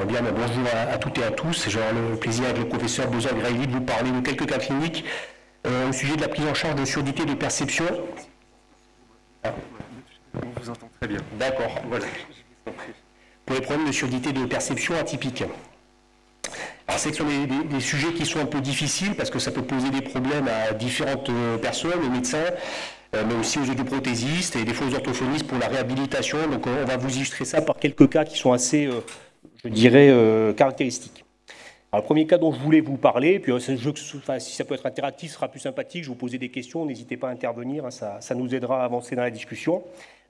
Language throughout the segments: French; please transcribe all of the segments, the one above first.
Bien, bonjour à toutes et à tous. J'ai le plaisir avec le professeur Bozard-Grailly de vous parler de quelques cas cliniques au sujet de la prise en charge de surdité de perception. On vous entend très bien. D'accord, voilà. Pour les problèmes de surdité de perception atypique. Alors c'est que ce sont des sujets qui sont un peu difficiles parce que ça peut poser des problèmes à différentes personnes, aux médecins, mais aussi aux audioprothésistes et des fois aux orthophonistes pour la réhabilitation. Donc on va vous illustrer ça par quelques cas qui sont assez, je dirais, caractéristiques. Alors, le premier cas dont je voulais vous parler, puis si ça peut être interactif, ce sera plus sympathique, je vous poser des questions, n'hésitez pas à intervenir, hein, ça nous aidera à avancer dans la discussion.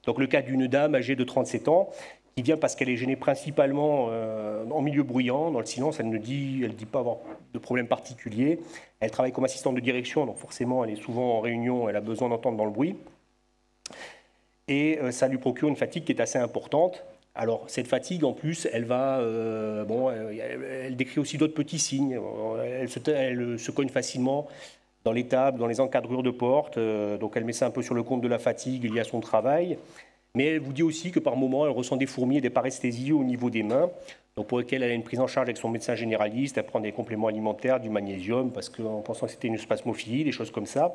Donc le cas d'une dame âgée de 37 ans, qui vient parce qu'elle est gênée principalement en milieu bruyant, dans le silence, elle ne dit pas avoir de problème particulier. Elle travaille comme assistante de direction, donc forcément elle est souvent en réunion, elle a besoin d'entendre dans le bruit. Et ça lui procure une fatigue qui est assez importante. Alors, cette fatigue, en plus, elle décrit aussi d'autres petits signes. Elle se cogne facilement dans les tables, dans les encadrures de porte. Donc, elle met ça un peu sur le compte de la fatigue liée à son travail. Mais elle vous dit aussi que par moments, elle ressent des fourmis et des paresthésies au niveau des mains. Donc, pour lesquelles elle a une prise en charge avec son médecin généraliste. Elle prend des compléments alimentaires, du magnésium, parce qu'en pensant que c'était une spasmophilie, des choses comme ça.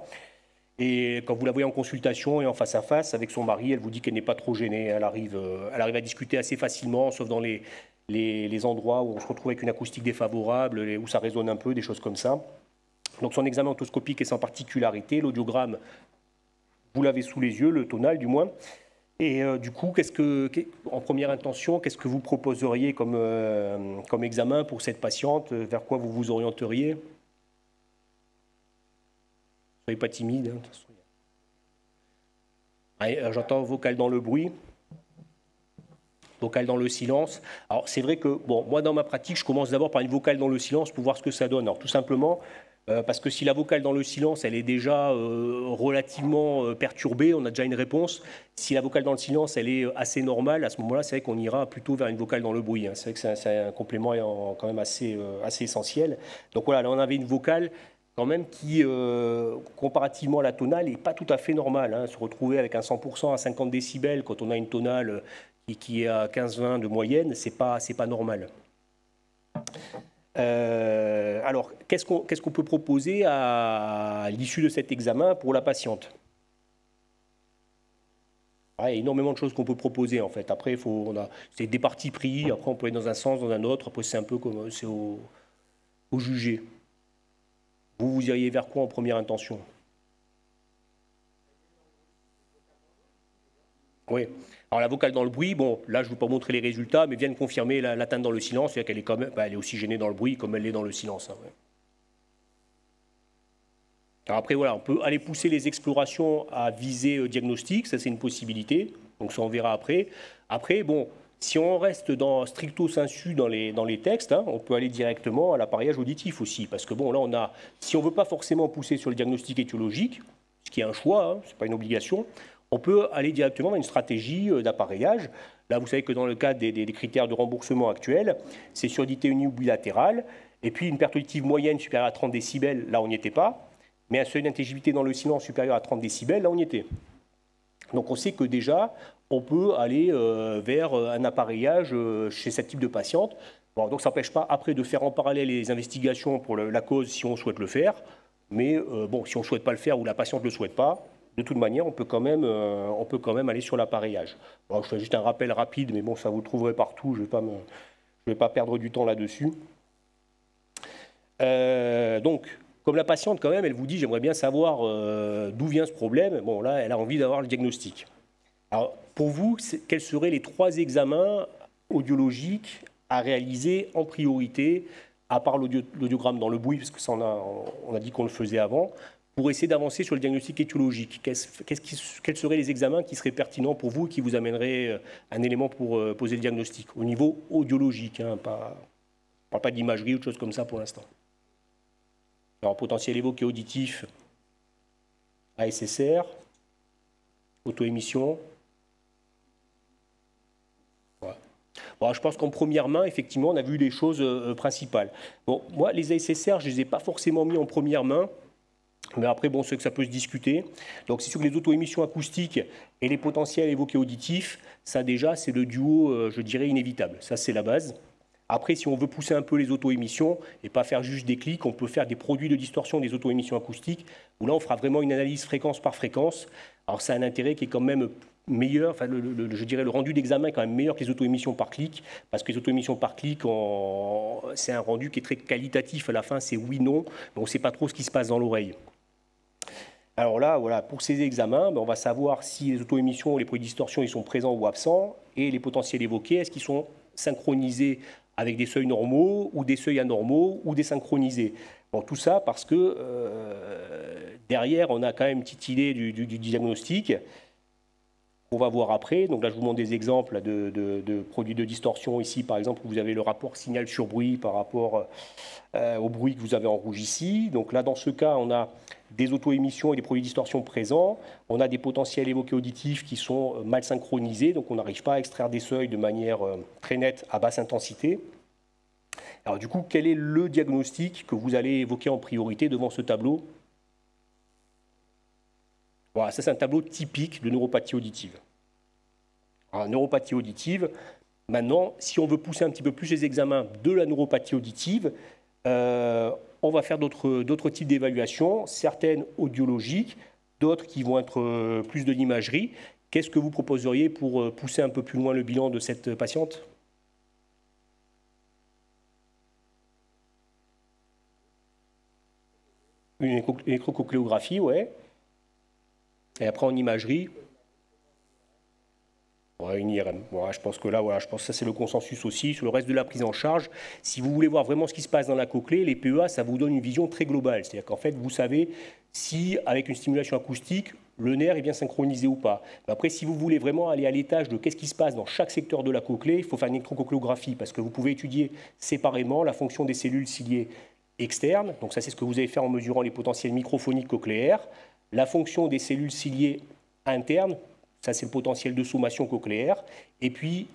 Et quand vous la voyez en consultation et en face à face avec son mari, elle vous dit qu'elle n'est pas trop gênée. Elle arrive à discuter assez facilement, sauf dans les endroits où on se retrouve avec une acoustique défavorable, où ça résonne un peu, des choses comme ça. Donc son examen otoscopique est sans particularité. L'audiogramme, vous l'avez sous les yeux, le tonal du moins. Et du coup, en première intention, qu'est-ce que vous proposeriez comme examen pour cette patiente? Vers quoi vous vous orienteriez? Soyez pas timide. Hein. J'entends vocal dans le bruit, vocal dans le silence. Alors c'est vrai que, moi dans ma pratique, je commence d'abord par une vocale dans le silence pour voir ce que ça donne. Alors tout simplement, parce que si la vocale dans le silence, elle est déjà relativement perturbée, on a déjà une réponse. Si la vocale dans le silence, elle est assez normale, à ce moment-là, c'est vrai qu'on ira plutôt vers une vocale dans le bruit. Hein. C'est vrai que c'est un complément quand même assez essentiel. Donc voilà, là on avait une vocale quand même qui, comparativement à la tonale, n'est pas tout à fait normale. Hein. Se retrouver avec un 100% à 50 décibels quand on a une tonale qui est à 15-20 de moyenne, c'est pas normal. Alors, qu'est-ce qu'on peut proposer à l'issue de cet examen pour la patiente? Il y a énormément de choses qu'on peut proposer en fait. Après, c'est des partis pris, après on peut aller dans un sens, dans un autre, après c'est un peu comme c'est au jugé. Vous iriez vers quoi en première intention? Oui. Alors la vocale dans le bruit, là je ne vais pas montrer les résultats, mais vient de confirmer l'atteinte dans le silence, c'est-à-dire qu'elle est quand même, elle est aussi gênée dans le bruit comme elle l'est dans le silence. Hein, ouais. Alors après voilà, on peut aller pousser les explorations à visée diagnostic, ça c'est une possibilité, donc ça on verra après. Après si on reste dans stricto sensu dans les textes, hein, on peut aller directement à l'appareillage auditif aussi. Parce que là, si on ne veut pas forcément pousser sur le diagnostic étiologique, ce qui est un choix, hein, ce n'est pas une obligation, on peut aller directement dans une stratégie d'appareillage. Là, vous savez que dans le cadre des critères de remboursement actuels, c'est surdité uni ou bilatérale, et puis une perte auditive moyenne supérieure à 30 décibels, là on n'y était pas, mais un seuil d'intelligibilité dans le silence supérieur à 30 décibels, là on y était. Donc on sait que déjà, on peut aller vers un appareillage chez ce type de patiente. Donc ça n'empêche pas après de faire en parallèle les investigations pour la cause si on souhaite le faire. Mais si on ne souhaite pas le faire ou la patiente ne le souhaite pas, de toute manière, on peut quand même aller sur l'appareillage. Je fais juste un rappel rapide, mais ça vous le trouverez partout, je ne vais pas perdre du temps là-dessus. Donc, comme la patiente, quand même, elle vous dit « j'aimerais bien savoir d'où vient ce problème », là, elle a envie d'avoir le diagnostic. Alors, pour vous, quels seraient les 3 examens audiologiques à réaliser en priorité, à part l'audiogramme dans le bruit, parce que ça, on a dit qu'on le faisait avant, pour essayer d'avancer sur le diagnostic étiologique? Quels seraient les examens qui seraient pertinents pour vous et qui vous amèneraient un élément pour poser le diagnostic au niveau audiologique, hein, on ne parle pas d'imagerie ou de choses comme ça pour l'instant. Alors, potentiel évoqué auditif, ASSR, auto-émission. Voilà. Je pense qu'en première main, effectivement, on a vu les choses principales. Moi, les ASSR, je ne les ai pas forcément mis en première main, mais après, c'est que ça peut se discuter. Donc, c'est sûr que les auto-émissions acoustiques et les potentiels évoqués auditifs, ça déjà, c'est le duo, je dirais, inévitable. Ça, c'est la base. Après, si on veut pousser un peu les auto-émissions et pas faire juste des clics, on peut faire des produits de distorsion des auto-émissions acoustiques, où là, on fera vraiment une analyse fréquence par fréquence. Alors, ça a un intérêt qui est quand même meilleur, enfin, je dirais le rendu d'examen est quand même meilleur que les auto-émissions par clic, parce que les auto-émissions par clic, c'est un rendu qui est très qualitatif. À la fin, c'est oui-non, mais on ne sait pas trop ce qui se passe dans l'oreille. Alors là, voilà, pour ces examens, on va savoir si les auto-émissions ou les produits de distorsion ils sont présents ou absents, et les potentiels évoqués, est-ce qu'ils sont synchronisés avec des seuils normaux, ou des seuils anormaux, ou désynchronisés. Bon, tout ça parce que derrière, on a quand même une petite idée du diagnostic. On va voir après. Donc là, je vous montre des exemples de produits de distorsion. Ici, par exemple, vous avez le rapport signal sur bruit par rapport au bruit que vous avez en rouge ici. Donc là, dans ce cas, on a des auto-émissions et des produits de distorsion présents. On a des potentiels évoqués auditifs qui sont mal synchronisés. Donc on n'arrive pas à extraire des seuils de manière très nette à basse intensité. Alors du coup, quel est le diagnostic que vous allez évoquer en priorité devant ce tableau? Voilà, ça c'est un tableau typique de neuropathie auditive. Alors, neuropathie auditive, maintenant, si on veut pousser un petit peu plus les examens de la neuropathie auditive, on va faire d'autres types d'évaluations, certaines audiologiques, d'autres qui vont être plus de l'imagerie. Qu'est-ce que vous proposeriez pour pousser un peu plus loin le bilan de cette patiente? Une électrocochléographie, ouais. Et après en imagerie, ouais, une IRM. Voilà, je pense que là, voilà, je pense que ça c'est le consensus aussi. Sur le reste de la prise en charge, si vous voulez voir vraiment ce qui se passe dans la cochlée, les PEA, ça vous donne une vision très globale. C'est-à-dire qu'en fait, vous savez si, avec une stimulation acoustique, le nerf est bien synchronisé ou pas. Mais après, si vous voulez vraiment aller à l'étage de qu'est-ce qui se passe dans chaque secteur de la cochlée, il faut faire une électrocochléographie parce que vous pouvez étudier séparément la fonction des cellules ciliées externes. Donc ça, c'est ce que vous allez faire en mesurant les potentiels microphoniques cochléaires. La fonction des cellules ciliées internes, ça c'est le potentiel de sommation cochléaire, et puis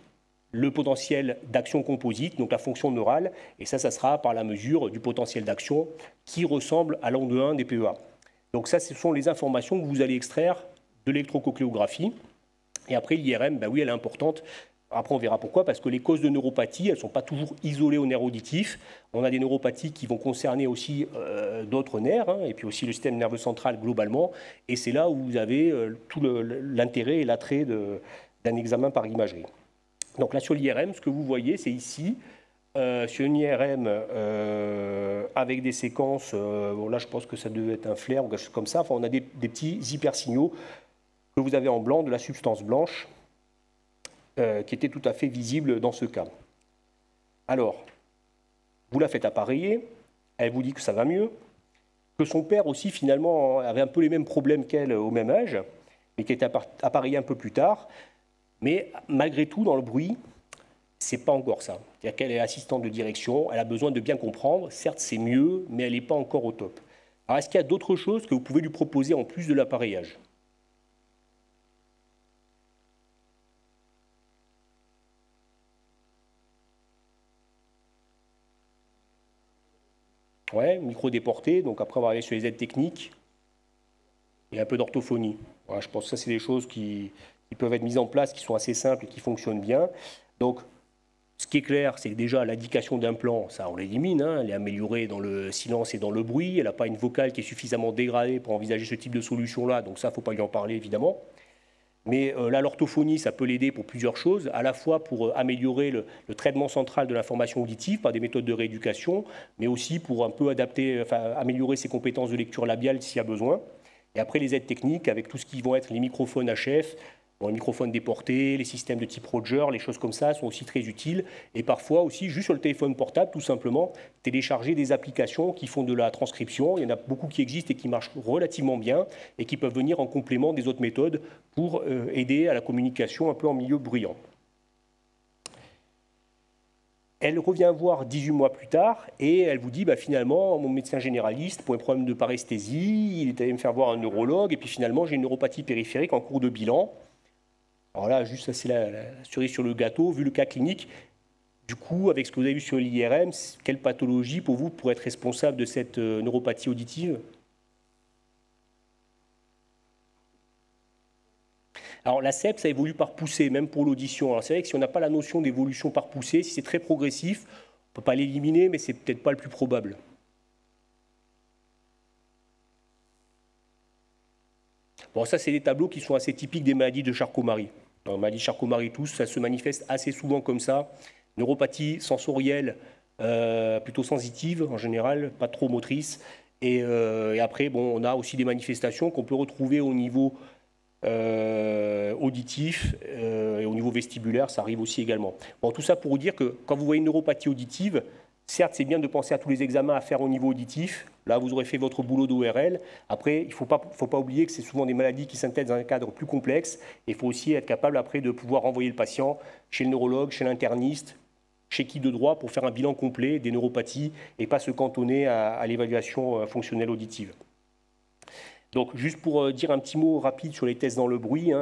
le potentiel d'action composite, donc la fonction neurale, et ça sera par la mesure du potentiel d'action qui ressemble à l'an de 1 des PEA. Donc ça, ce sont les informations que vous allez extraire de l'électrocochléographie. Et après, l'IRM, ben oui, elle est importante. Après, on verra pourquoi, parce que les causes de neuropathie, elles ne sont pas toujours isolées au nerf auditif. On a des neuropathies qui vont concerner aussi d'autres nerfs, hein, et puis aussi le système nerveux central globalement. Et c'est là où vous avez tout l'intérêt et l'attrait d'un examen par imagerie. Donc là, sur l'IRM, ce que vous voyez, c'est ici, sur une IRM avec des séquences, bon, là, je pense que ça devait être un flair ou quelque chose comme ça. Enfin, on a des petits hypersignaux que vous avez en blanc, de la substance blanche, qui était tout à fait visible dans ce cas. Alors, vous la faites appareiller, elle vous dit que ça va mieux, que son père aussi finalement avait un peu les mêmes problèmes qu'elle au même âge, mais qui était appareillé un peu plus tard. Mais malgré tout, dans le bruit, c'est pas encore ça. C'est-à-dire qu'elle est assistante de direction, elle a besoin de bien comprendre. Certes, c'est mieux, mais elle n'est pas encore au top. Alors, est-ce qu'il y a d'autres choses que vous pouvez lui proposer en plus de l'appareillage ? Ouais, micro déporté, donc après on va aller sur les aides techniques et un peu d'orthophonie. Voilà, je pense que ça c'est des choses qui peuvent être mises en place, qui sont assez simples et qui fonctionnent bien. Donc ce qui est clair, c'est que déjà l'indication d'un plan, ça on l'élimine, hein, elle est améliorée dans le silence et dans le bruit, elle n'a pas une vocale qui est suffisamment dégradée pour envisager ce type de solution-là, donc ça il ne faut pas lui en parler évidemment. Mais là, l'orthophonie, ça peut l'aider pour plusieurs choses, à la fois pour améliorer le traitement central de l'information auditive par des méthodes de rééducation, mais aussi pour un peu adapter, enfin, améliorer ses compétences de lecture labiale s'il y a besoin. Et après, les aides techniques, avec tout ce qui vont être les microphones HF, bon, les microphones déportés, les systèmes de type Roger, les choses comme ça sont aussi très utiles. Et parfois aussi, juste sur le téléphone portable, tout simplement, télécharger des applications qui font de la transcription. Il y en a beaucoup qui existent et qui marchent relativement bien et qui peuvent venir en complément des autres méthodes pour aider à la communication un peu en milieu bruyant. Elle revient voir 18 mois plus tard et elle vous dit bah, finalement, mon médecin généraliste, pour un problème de paresthésie, il est allé me faire voir un neurologue et puis finalement, j'ai une neuropathie périphérique en cours de bilan. Alors là, juste ça, c'est la cerise sur le gâteau, vu le cas clinique. Du coup, avec ce que vous avez vu sur l'IRM, quelle pathologie pour vous pourrait être responsable de cette neuropathie auditive ? Alors la CEP, ça évolue par poussée, même pour l'audition. Alors c'est vrai que si on n'a pas la notion d'évolution par poussée, si c'est très progressif, peut pas l'éliminer, mais c'est peut-être pas le plus probable. Bon, ça, c'est des tableaux qui sont assez typiques des maladies de Charcot-Marie. Dans la maladie de Charcot-Marie, ça se manifeste assez souvent comme ça. Neuropathie sensorielle, plutôt sensitive en général, pas trop motrice. Et après, bon, on a aussi des manifestations qu'on peut retrouver au niveau auditif et au niveau vestibulaire, ça arrive aussi également. Bon, tout ça pour vous dire que quand vous voyez une neuropathie auditive, certes, c'est bien de penser à tous les examens à faire au niveau auditif. Là, vous aurez fait votre boulot d'ORL. Après, il ne faut pas oublier que c'est souvent des maladies qui s'intègrent dans un cadre plus complexe. Et il faut aussi être capable après de pouvoir renvoyer le patient chez le neurologue, chez l'interniste, chez qui de droit pour faire un bilan complet des neuropathies et pas se cantonner à l'évaluation fonctionnelle auditive. Donc, juste pour dire un petit mot rapide sur les tests dans le bruit,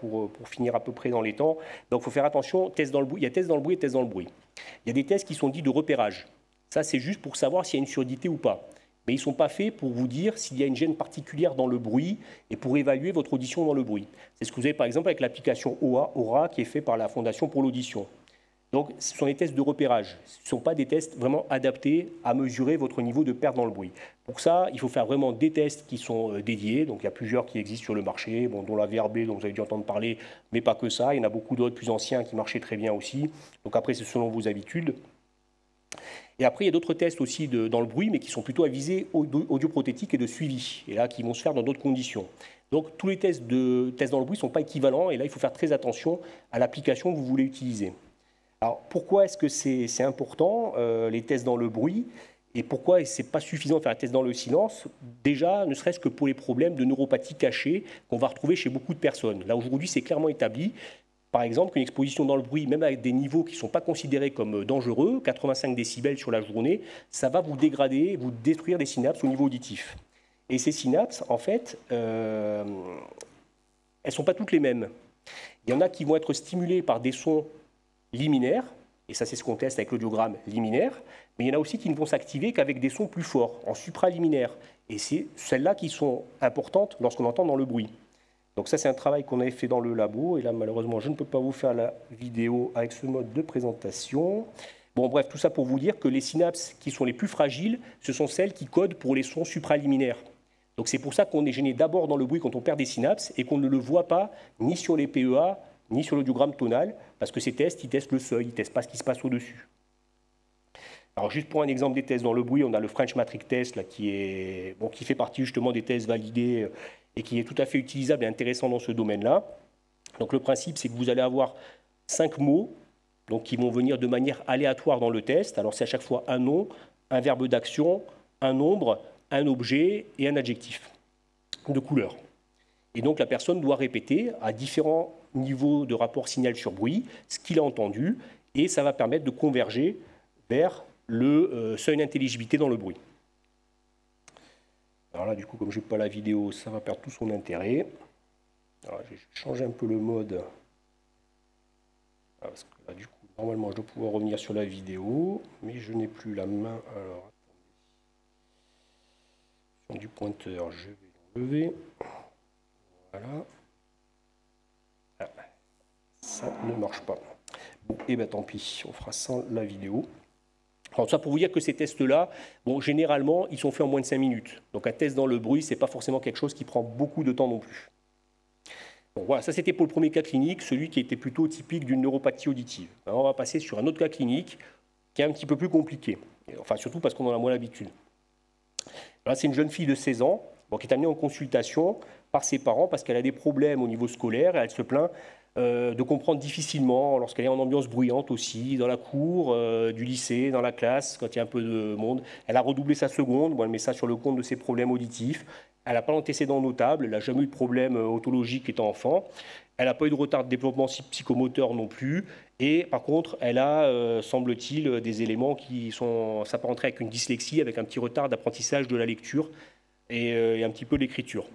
pour finir à peu près dans les temps. Donc, il faut faire attention, tests dans le bruit, il y a tests dans le bruit et tests dans le bruit. Il y a des tests qui sont dits de repérage. Ça, c'est juste pour savoir s'il y a une surdité ou pas. Mais ils ne sont pas faits pour vous dire s'il y a une gêne particulière dans le bruit et pour évaluer votre audition dans le bruit. C'est ce que vous avez par exemple avec l'application Aura qui est faite par la Fondation pour l'audition. Donc, ce sont des tests de repérage. Ce ne sont pas des tests vraiment adaptés à mesurer votre niveau de perte dans le bruit. Pour ça, il faut faire vraiment des tests qui sont dédiés. Donc, il y a plusieurs qui existent sur le marché, dont la VRB, dont vous avez dû entendre parler, mais pas que ça. Il y en a beaucoup d'autres plus anciens qui marchaient très bien aussi. Donc, après, c'est selon vos habitudes. Et après, il y a d'autres tests aussi dans le bruit, mais qui sont plutôt à visée audioprothétique et de suivi, et là, qui vont se faire dans d'autres conditions. Donc, tous les tests dans le bruit ne sont pas équivalents, et là, il faut faire très attention à l'application que vous voulez utiliser. Alors, pourquoi est-ce que c'est important, les tests dans le bruit, et pourquoi ce n'est pas suffisant de faire un test dans le silence? Déjà, ne serait-ce que pour les problèmes de neuropathie cachée qu'on va retrouver chez beaucoup de personnes. Là, aujourd'hui, c'est clairement établi. Par exemple, qu'une exposition dans le bruit, même avec des niveaux qui ne sont pas considérés comme dangereux, 85 décibels sur la journée, ça va vous dégrader, vous détruire des synapses au niveau auditif. Et ces synapses, en fait, elles ne sont pas toutes les mêmes. Il y en a qui vont être stimulées par des sons liminaires, et ça c'est ce qu'on teste avec l'audiogramme liminaire, mais il y en a aussi qui ne vont s'activer qu'avec des sons plus forts, en supraliminaire. Et c'est celles-là qui sont importantes lorsqu'on entend dans le bruit. Donc ça, c'est un travail qu'on avait fait dans le labo. Et là, malheureusement, je ne peux pas vous faire la vidéo avec ce mode de présentation. Bon, bref, tout ça pour vous dire que les synapses qui sont les plus fragiles, ce sont celles qui codent pour les sons supraliminaires. Donc c'est pour ça qu'on est gêné d'abord dans le bruit quand on perd des synapses et qu'on ne le voit pas ni sur les PEA, ni sur l'audiogramme tonal, parce que ces tests, ils testent le seuil, ils ne testent pas ce qui se passe au-dessus. Alors juste pour un exemple des tests dans le bruit, on a le French Matrix Test là, qui fait partie justement des tests validés et qui est tout à fait utilisable et intéressant dans ce domaine-là. Donc le principe, c'est que vous allez avoir 5 mots donc, qui vont venir de manière aléatoire dans le test. Alors c'est à chaque fois un nom, un verbe d'action, un nombre, un objet et un adjectif de couleur. Et donc la personne doit répéter à différents niveaux de rapport signal sur bruit ce qu'il a entendu et ça va permettre de converger vers le seuil d'intelligibilité dans le bruit. Alors là, du coup, comme je n'ai pas la vidéo, ça va perdre tout son intérêt. Alors, je vais changer un peu le mode. Parce que là, du coup, normalement, je dois pouvoir revenir sur la vidéo, mais je n'ai plus la main. Alors, attendez. Du pointeur, je vais l'enlever. Voilà. Ah, ça ne marche pas. Bon, et bien tant pis, on fera sans la vidéo. Alors ça pour vous dire que ces tests-là, bon, généralement, ils sont faits en moins de 5 minutes. Donc un test dans le bruit, ce n'est pas forcément quelque chose qui prend beaucoup de temps non plus. Bon, voilà, ça c'était pour le premier cas clinique, celui qui était plutôt typique d'une neuropathie auditive. Alors on va passer sur un autre cas clinique qui est un petit peu plus compliqué. Enfin surtout parce qu'on en a moins l'habitude. Là c'est une jeune fille de 16 ans qui est amenée en consultation par ses parents parce qu'elle a des problèmes au niveau scolaire et elle se plaint de comprendre difficilement lorsqu'elle est en ambiance bruyante aussi, dans la cour du lycée, dans la classe, quand il y a un peu de monde. Elle a redoublé sa seconde, elle met ça sur le compte de ses problèmes auditifs. Elle n'a pas d'antécédents notables, elle n'a jamais eu de problème otologique étant enfant. Elle n'a pas eu de retard de développement psychomoteur non plus. Et par contre, elle a, semble-t-il, des éléments qui s'apparenteraient avec une dyslexie, avec un petit retard d'apprentissage de la lecture et un petit peu l'écriture.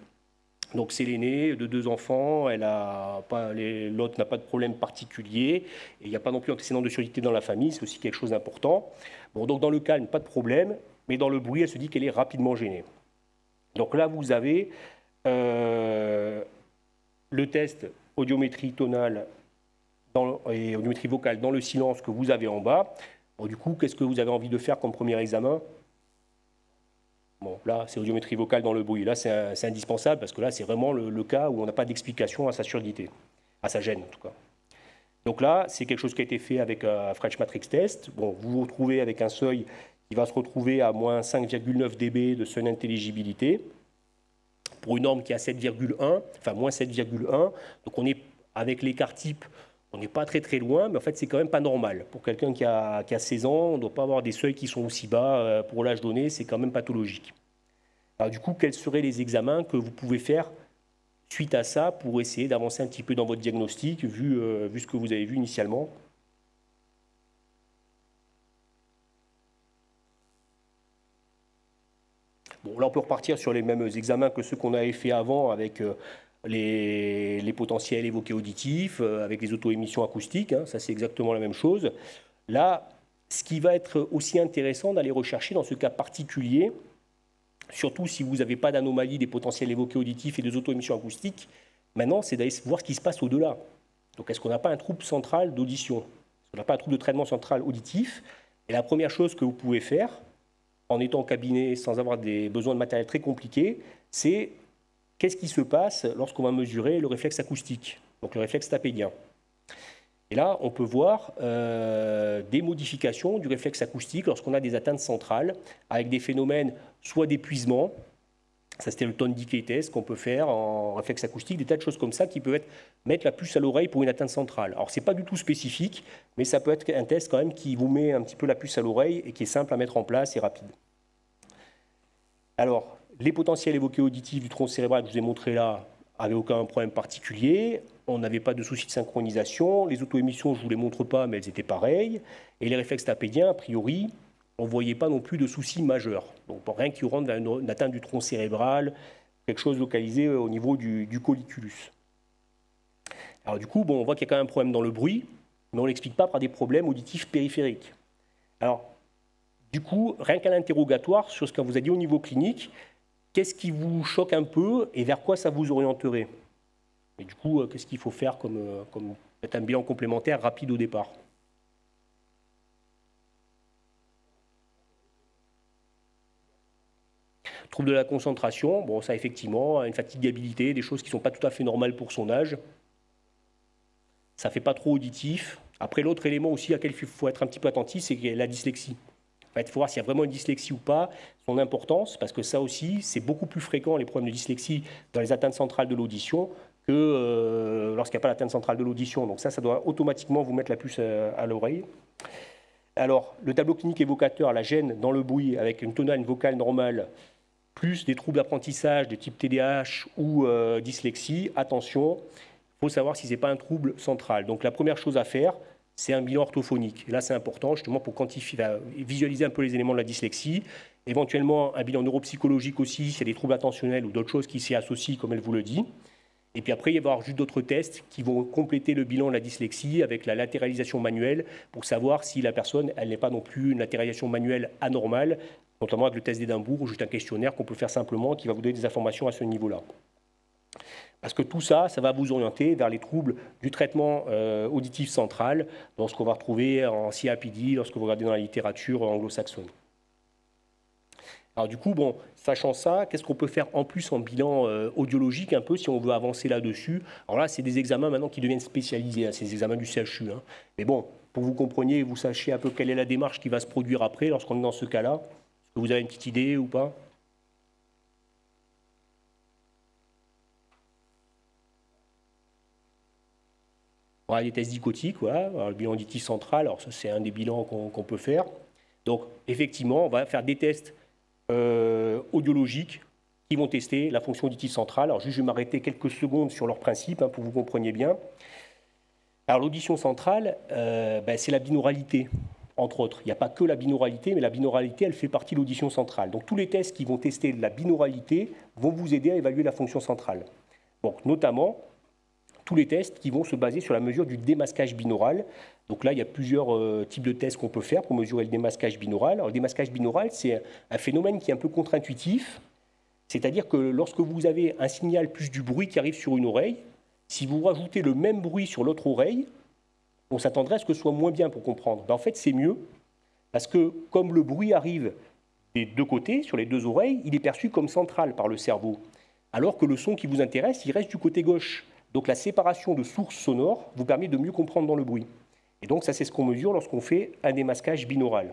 Donc c'est l'aînée de 2 enfants, l'autre n'a pas de problème particulier, et il n'y a pas non plus d'antécédent de surdité dans la famille, c'est aussi quelque chose d'important. Bon, donc dans le calme, pas de problème, mais dans le bruit, elle se dit qu'elle est rapidement gênée. Donc là, vous avez le test audiométrie tonale et audiométrie vocale dans le silence que vous avez en bas. Bon, du coup, qu'est-ce que vous avez envie de faire comme premier examen? Bon, là, c'est audiométrie vocale dans le bruit. Là, c'est indispensable parce que là, c'est vraiment le cas où on n'a pas d'explication à sa surdité, à sa gêne en tout cas. Donc là, c'est quelque chose qui a été fait avec un French Matrix Test. Bon, vous vous retrouvez avec un seuil qui va se retrouver à moins 5,9 dB de seuil d'intelligibilité pour une norme qui est à 7,1, enfin moins 7,1. Donc on est avec l'écart type, on n'est pas très très loin, mais en fait c'est quand même pas normal. Pour quelqu'un qui a 16 ans, on ne doit pas avoir des seuils qui sont aussi bas pour l'âge donné, c'est quand même pathologique. Alors du coup, quels seraient les examens que vous pouvez faire suite à ça pour essayer d'avancer un petit peu dans votre diagnostic, vu ce que vous avez vu initialement? Bon, là, on peut repartir sur les mêmes examens que ceux qu'on avait fait avant avec les potentiels évoqués auditifs, avec les auto-émissions acoustiques. Hein, ça, c'est exactement la même chose. Là, ce qui va être aussi intéressant d'aller rechercher dans ce cas particulier, surtout si vous n'avez pas d'anomalie des potentiels évoqués auditifs et des auto-émissions acoustiques, maintenant, c'est d'aller voir ce qui se passe au-delà. Donc, est-ce qu'on n'a pas un trouble central d'audition? Est-ce qu'on n'a pas un trouble de traitement central auditif? Et la première chose que vous pouvez faire, en étant au cabinet sans avoir des besoins de matériel très compliqués, c'est qu'est-ce qui se passe lorsqu'on va mesurer le réflexe acoustique, donc le réflexe tapédien. Et là, on peut voir des modifications du réflexe acoustique lorsqu'on a des atteintes centrales, avec des phénomènes soit d'épuisement, ça c'était le tone decay test qu'on peut faire en réflexe acoustique, des tas de choses comme ça qui peuvent être mettre la puce à l'oreille pour une atteinte centrale. Alors c'est pas du tout spécifique, mais ça peut être un test quand même qui vous met un petit peu la puce à l'oreille et qui est simple à mettre en place et rapide. Alors, les potentiels évoqués auditifs du tronc cérébral que je vous ai montré là n'avaient aucun problème particulier. On n'avait pas de souci de synchronisation. Les auto-émissions, je ne vous les montre pas, mais elles étaient pareilles. Et les réflexes tapédiens, a priori, on ne voyait pas non plus de soucis majeurs. Donc, rien qui rentre vers une atteinte du tronc cérébral, quelque chose localisé au niveau du colliculus. Alors, du coup, on voit qu'il y a quand même un problème dans le bruit, mais on ne l'explique pas par des problèmes auditifs périphériques. Alors, du coup, rien qu'à l'interrogatoire sur ce qu'on vous a dit au niveau clinique, qu'est-ce qui vous choque un peu et vers quoi ça vous orienterait? Et du coup, qu'est-ce qu'il faut faire comme un bilan complémentaire rapide au départ? Trouble de la concentration, bon ça effectivement, une fatigabilité, des choses qui ne sont pas tout à fait normales pour son âge. Ça ne fait pas trop auditif. Après, l'autre élément aussi à quel il faut être un petit peu attentif, c'est la dyslexie. En fait, il faut voir s'il y a vraiment une dyslexie ou pas, son importance, parce que ça aussi, c'est beaucoup plus fréquent, les problèmes de dyslexie, dans les atteintes centrales de l'audition, que lorsqu'il n'y a pas l'atteinte centrale de l'audition. Donc ça doit automatiquement vous mettre la puce à l'oreille. Alors, le tableau clinique évocateur, la gêne dans le bruit, avec une tonale, une vocale normale, plus des troubles d'apprentissage de type TDAH ou dyslexie, attention, il faut savoir si ce n'est pas un trouble central. Donc la première chose à faire, c'est un bilan orthophonique. Et là, c'est important justement pour quantifier, visualiser un peu les éléments de la dyslexie. Éventuellement, un bilan neuropsychologique aussi, s'il y a des troubles attentionnels ou d'autres choses qui s'y associent, comme elle vous le dit. Et puis après, il va y avoir juste d'autres tests qui vont compléter le bilan de la dyslexie avec la latéralisation manuelle pour savoir si la personne, elle n'est pas non plus une latéralisation manuelle anormale, notamment avec le test d'Édimbourg ou juste un questionnaire qu'on peut faire simplement qui va vous donner des informations à ce niveau-là. Parce que tout ça, ça va vous orienter vers les troubles du traitement auditif central, dans ce qu'on va retrouver en CAPD, lorsque vous regardez dans la littérature anglo-saxonne. Alors du coup, sachant ça, qu'est-ce qu'on peut faire en plus en bilan audiologique un peu si on veut avancer là-dessus? Alors là, c'est des examens maintenant qui deviennent spécialisés, hein, c'est des examens du CHU. Hein. Mais bon, pour que vous compreniez et vous sachiez un peu quelle est la démarche qui va se produire après lorsqu'on est dans ce cas-là, est-ce que vous avez une petite idée ou pas? On a des tests dichotiques, voilà. Alors, le bilan auditif central, alors ça c'est un des bilans qu'on peut faire. Donc effectivement, on va faire des tests audiologiques qui vont tester la fonction auditive centrale. Alors juste, je vais m'arrêter quelques secondes sur leur principe hein, pour que vous compreniez bien. Alors l'audition centrale, c'est la binauralité, entre autres. Il n'y a pas que la binauralité, mais la binauralité, elle fait partie de l'audition centrale. Donc tous les tests qui vont tester la binauralité vont vous aider à évaluer la fonction centrale. Donc notamment tous les tests qui vont se baser sur la mesure du démasquage binaural. Donc là, il y a plusieurs types de tests qu'on peut faire pour mesurer le démasquage binaural. Alors, le démasquage binaural, c'est un phénomène qui est un peu contre-intuitif. C'est-à-dire que lorsque vous avez un signal plus du bruit qui arrive sur une oreille, si vous rajoutez le même bruit sur l'autre oreille, on s'attendrait à ce que ce soit moins bien pour comprendre. En fait, c'est mieux, Parce que comme le bruit arrive des deux côtés, sur les deux oreilles, il est perçu comme central par le cerveau. Alors que le son qui vous intéresse, il reste du côté gauche. Donc la séparation de sources sonores vous permet de mieux comprendre dans le bruit. Et donc ça, c'est ce qu'on mesure lorsqu'on fait un démasquage binaural.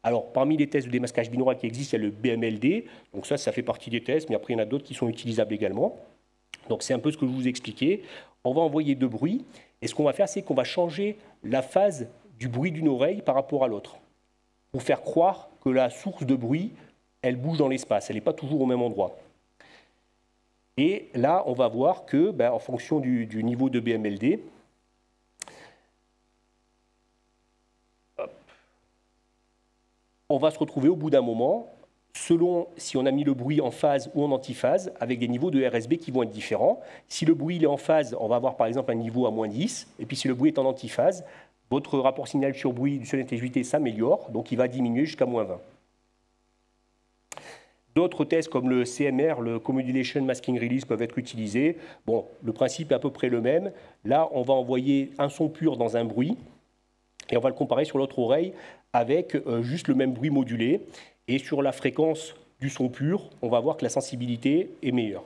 Alors, parmi les tests de démasquage binaural qui existent, il y a le BMLD. Donc ça fait partie des tests, mais après, il y en a d'autres qui sont utilisables également. Donc c'est un peu ce que je vous expliquais. On va envoyer deux bruits. Et ce qu'on va faire, c'est qu'on va changer la phase du bruit d'une oreille par rapport à l'autre, pour faire croire que la source de bruit, elle bouge dans l'espace, elle n'est pas toujours au même endroit. Et là, on va voir que, en fonction du niveau de BMLD, on va se retrouver au bout d'un moment, selon si on a mis le bruit en phase ou en antiphase, avec des niveaux de RSB qui vont être différents. Si le bruit est en phase, on va avoir par exemple un niveau à moins 10, et puis si le bruit est en antiphase, votre rapport signal sur bruit sur l'intelligibilité s'améliore, donc il va diminuer jusqu'à moins 20. D'autres tests comme le CMR, le Commodulation Masking Release, peuvent être utilisés. Bon, le principe est à peu près le même. Là, on va envoyer un son pur dans un bruit et on va le comparer sur l'autre oreille avec juste le même bruit modulé. Et sur la fréquence du son pur, on va voir que la sensibilité est meilleure.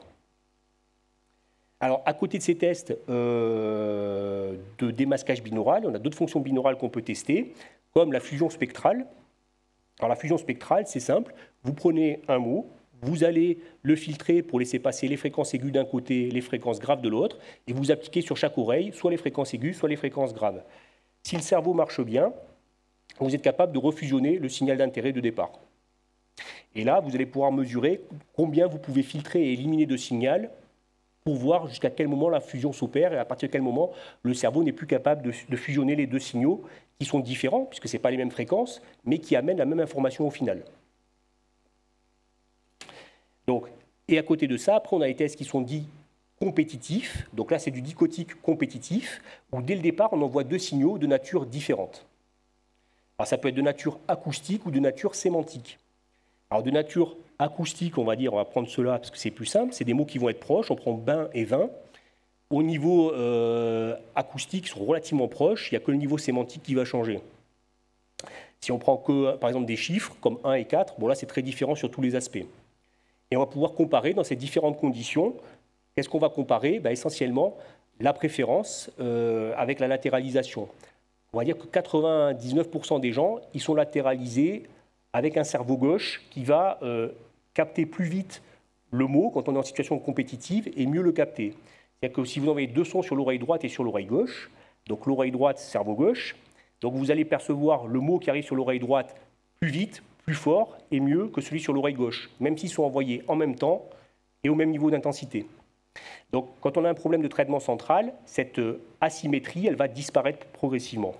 Alors, à côté de ces tests de démasquage binaural, on a d'autres fonctions binaurales qu'on peut tester, comme la fusion spectrale. Alors, la fusion spectrale, c'est simple. Vous prenez un mot, vous allez le filtrer pour laisser passer les fréquences aiguës d'un côté, les fréquences graves de l'autre, et vous appliquez sur chaque oreille soit les fréquences aiguës, soit les fréquences graves. Si le cerveau marche bien, vous êtes capable de refusionner le signal d'intérêt de départ. Et là, vous allez pouvoir mesurer combien vous pouvez filtrer et éliminer de signal pour voir jusqu'à quel moment la fusion s'opère et à partir de quel moment le cerveau n'est plus capable de fusionner les deux signaux qui sont différents, puisque ce n'est pas les mêmes fréquences, mais qui amènent la même information au final. Donc, et à côté de ça, après, on a les tests qui sont dits compétitifs. Donc là, c'est du dichotique compétitif, où dès le départ, on envoie deux signaux de nature différente. Alors, ça peut être de nature acoustique ou de nature sémantique. Alors, de nature acoustique, on va dire, on va prendre cela parce que c'est plus simple, c'est des mots qui vont être proches, on prend bain et vin. Au niveau acoustique, ils sont relativement proches, il n'y a que le niveau sémantique qui va changer. Si on prend que, par exemple, des chiffres, comme 1 et 4, bon là, c'est très différent sur tous les aspects. Et on va pouvoir comparer dans ces différentes conditions. Qu'est-ce qu'on va comparer? Essentiellement, la préférence avec la latéralisation. On va dire que 99% des gens, ils sont latéralisés avec un cerveau gauche qui va capter plus vite le mot quand on est en situation compétitive et mieux le capter. C'est-à-dire que si vous envoyez deux sons sur l'oreille droite et sur l'oreille gauche, donc l'oreille droite, cerveau gauche, donc vous allez percevoir le mot qui arrive sur l'oreille droite plus vite, plus fort et mieux que celui sur l'oreille gauche, même s'ils sont envoyés en même temps et au même niveau d'intensité. Donc quand on a un problème de traitement central, cette asymétrie, elle va disparaître progressivement.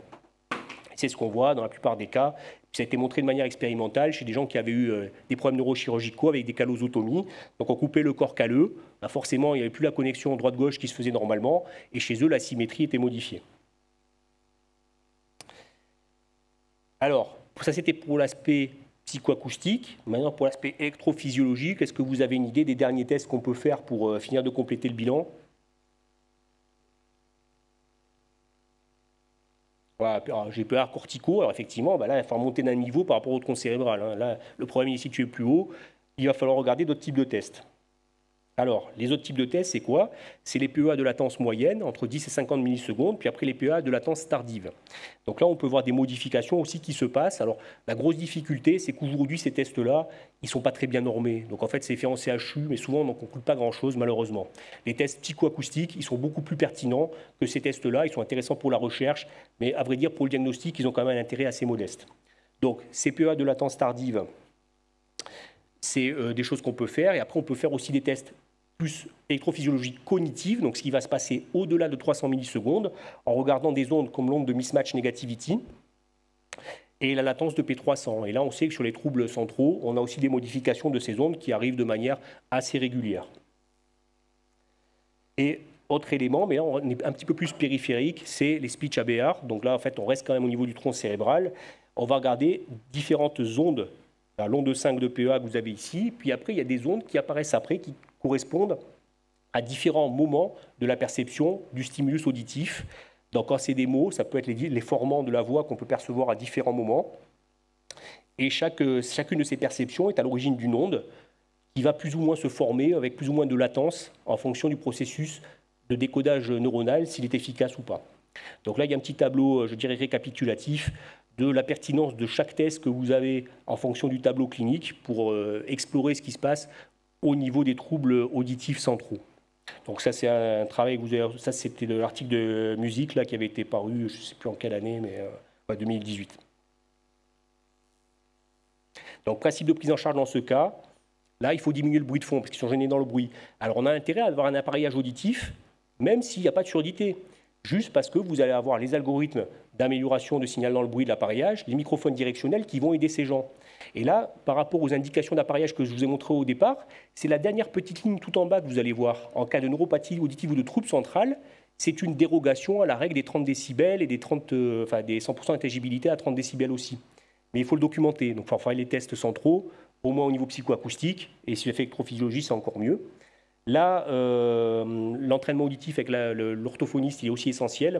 C'est ce qu'on voit dans la plupart des cas. Ça a été montré de manière expérimentale chez des gens qui avaient eu des problèmes neurochirurgicaux avec des callosotomies. Donc on coupait le corps calleux. Forcément, il n'y avait plus la connexion droite-gauche qui se faisait normalement. Et chez eux, la symétrie était modifiée. Alors, ça c'était pour l'aspect psychoacoustique. Maintenant, pour l'aspect électrophysiologique, est-ce que vous avez une idée des derniers tests qu'on peut faire pour finir de compléter le bilan ? Voilà, GPA cortico, alors effectivement, là, il va falloir monter d'un niveau par rapport au tronc cérébral. Là, le problème est situé plus haut. Il va falloir regarder d'autres types de tests. Alors, les autres types de tests, c'est quoi? C'est les PEA de latence moyenne, entre 10 et 50 millisecondes, puis après les PEA de latence tardive. Donc là, on peut voir des modifications aussi qui se passent. Alors, la grosse difficulté, c'est qu'aujourd'hui, ces tests-là, ils ne sont pas très bien normés. Donc en fait, c'est fait en CHU, mais souvent, on n'en conclut pas grand-chose, malheureusement. Les tests psychoacoustiques, ils sont beaucoup plus pertinents que ces tests-là. Ils sont intéressants pour la recherche, mais à vrai dire, pour le diagnostic, ils ont quand même un intérêt assez modeste. Donc, ces PEA de latence tardive, c'est des choses qu'on peut faire. Et après, on peut faire aussi des tests plus électrophysiologie cognitive, donc ce qui va se passer au-delà de 300 millisecondes, en regardant des ondes comme l'onde de mismatch negativity et la latence de P300. Et là, on sait que sur les troubles centraux, on a aussi des modifications de ces ondes qui arrivent de manière assez régulière. Et autre élément, mais là, on est un petit peu plus périphérique, c'est les speech ABR. Donc là, en fait, on reste quand même au niveau du tronc cérébral. On va regarder différentes ondes, l'onde 5 de PEA que vous avez ici, puis après, il y a des ondes qui apparaissent après, qui correspondent à différents moments de la perception du stimulus auditif. Donc quand c'est des mots, ça peut être les formants de la voix qu'on peut percevoir à différents moments. Et chacune de ces perceptions est à l'origine d'une onde qui va plus ou moins se former avec plus ou moins de latence en fonction du processus de décodage neuronal, s'il est efficace ou pas. Donc là, il y a un petit tableau, je dirais, récapitulatif de la pertinence de chaque test que vous avez en fonction du tableau clinique pour explorer ce qui se passe au niveau des troubles auditifs centraux. Donc ça, c'est un travail que vous avez, ça c'était de l'article de musique là, qui avait été paru, je ne sais plus en quelle année, mais 2018. Donc principe de prise en charge dans ce cas, là il faut diminuer le bruit de fond parce qu'ils sont gênés dans le bruit. Alors on a intérêt à avoir un appareillage auditif, même s'il n'y a pas de surdité, juste parce que vous allez avoir les algorithmes d'amélioration de signal dans le bruit de l'appareillage, les microphones directionnels qui vont aider ces gens. Et là, par rapport aux indications d'appareillage que je vous ai montrées au départ, c'est la dernière petite ligne tout en bas que vous allez voir. En cas de neuropathie auditive ou de trouble central, c'est une dérogation à la règle des 30 décibels et des 100% d'intelligibilité à 30 décibels aussi. Mais il faut le documenter. Donc, il faut faire les tests centraux, au moins au niveau psychoacoustique, et si on fait électrophysiologie, c'est encore mieux. Là, l'entraînement auditif avec l'orthophoniste il est aussi essentiel.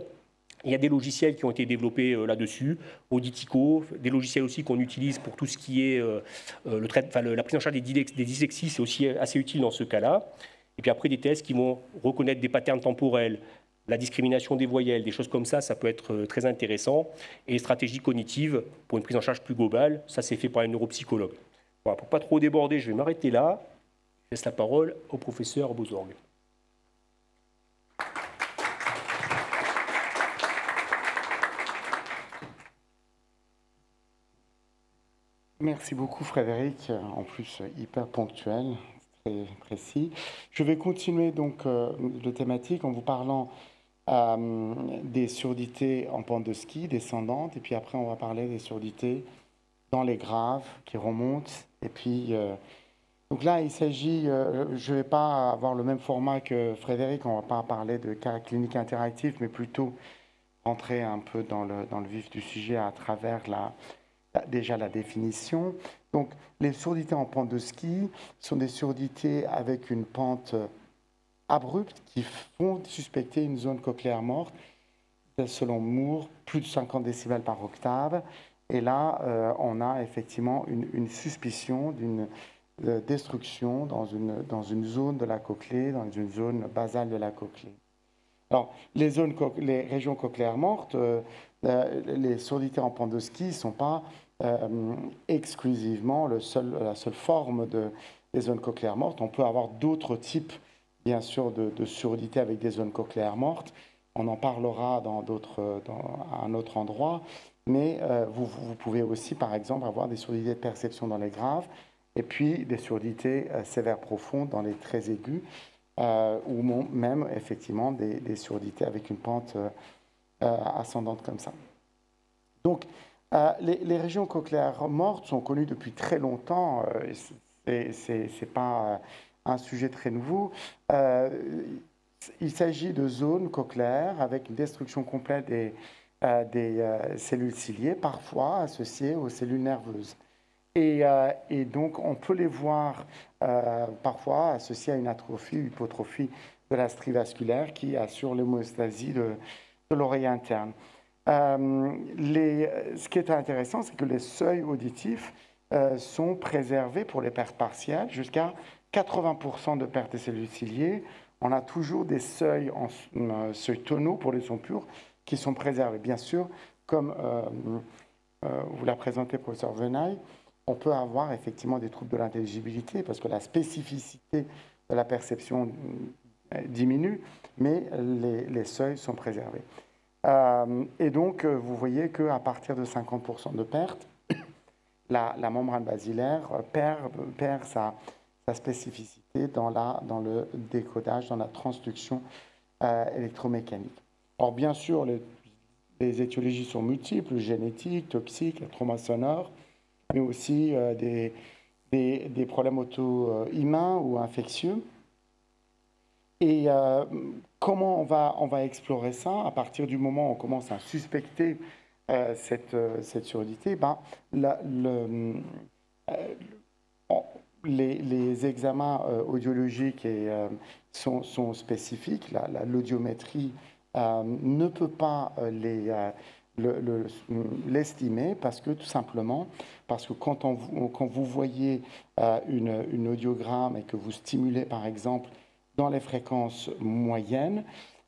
Il y a des logiciels qui ont été développés là-dessus, Auditico, des logiciels aussi qu'on utilise pour tout ce qui est la prise en charge des dyslexies, c'est aussi assez utile dans ce cas-là. Et puis après, des tests qui vont reconnaître des patterns temporels, la discrimination des voyelles, des choses comme ça peut être très intéressant. Et stratégie cognitive pour une prise en charge plus globale, ça c'est fait par un neuropsychologue. Voilà, pour ne pas trop déborder, je vais m'arrêter là. Je laisse la parole au professeur Bozorg. Merci beaucoup Frédéric, en plus hyper ponctuel, très précis. Je vais continuer donc de thématique en vous parlant des surdités en pente de ski descendantes, et puis après on va parler des surdités dans les graves qui remontent. Et puis donc là il s'agit, je ne vais pas avoir le même format que Frédéric, on ne va pas parler de cas cliniques interactifs, mais plutôt rentrer un peu dans le vif du sujet à travers déjà la définition. Donc, les surdités en pente de ski sont des surdités avec une pente abrupte qui font suspecter une zone cochléaire morte, selon Moore, plus de 50 décibels par octave. Et là, on a effectivement une suspicion d'une destruction dans une zone de la cochlée, dans une zone basale de la cochlée. Alors, les régions cochléaires mortes, les surdités en pente de ski ne sont pas exclusivement la seule forme des zones cochléaires mortes. On peut avoir d'autres types, bien sûr, de surdité avec des zones cochléaires mortes. On en parlera à un autre endroit. Mais vous pouvez aussi, par exemple, avoir des surdités de perception dans les graves et puis des surdités sévères profondes dans les très aigus ou même, effectivement, des surdités avec une pente ascendante comme ça. Donc, les régions cochléaires mortes sont connues depuis très longtemps. C'est pas un sujet très nouveau. Il s'agit de zones cochléaires avec une destruction complète des cellules ciliées, parfois associées aux cellules nerveuses. Et donc, on peut les voir parfois associées à une atrophie ou hypotrophie de la strie vasculaire qui assure l'hémostasie de l'oreille interne. Ce qui est intéressant, c'est que les seuils auditifs sont préservés pour les pertes partielles, jusqu'à 80% de pertes des cellules ciliées. On a toujours des seuils tonaux pour les sons purs qui sont préservés. Bien sûr, comme vous l'a présenté professeur Venaille, on peut avoir effectivement des troubles de l'intelligibilité parce que la spécificité de la perception diminue, mais les seuils sont préservés. Et donc, vous voyez qu'à partir de 50% de perte, la membrane basilaire perd sa spécificité dans le décodage, dans la transduction électromécanique. Or, bien sûr, les étiologies sont multiples, génétiques, toxiques, trauma sonore, mais aussi des problèmes auto-immuns ou infectieux. Et comment on va explorer ça? À partir du moment où on commence à suspecter cette surdité, les examens audiologiques sont spécifiques. L'audiométrie ne peut pas l'estimer parce que tout simplement, parce que quand vous voyez une audiogramme et que vous stimulez par exemple dans les fréquences moyennes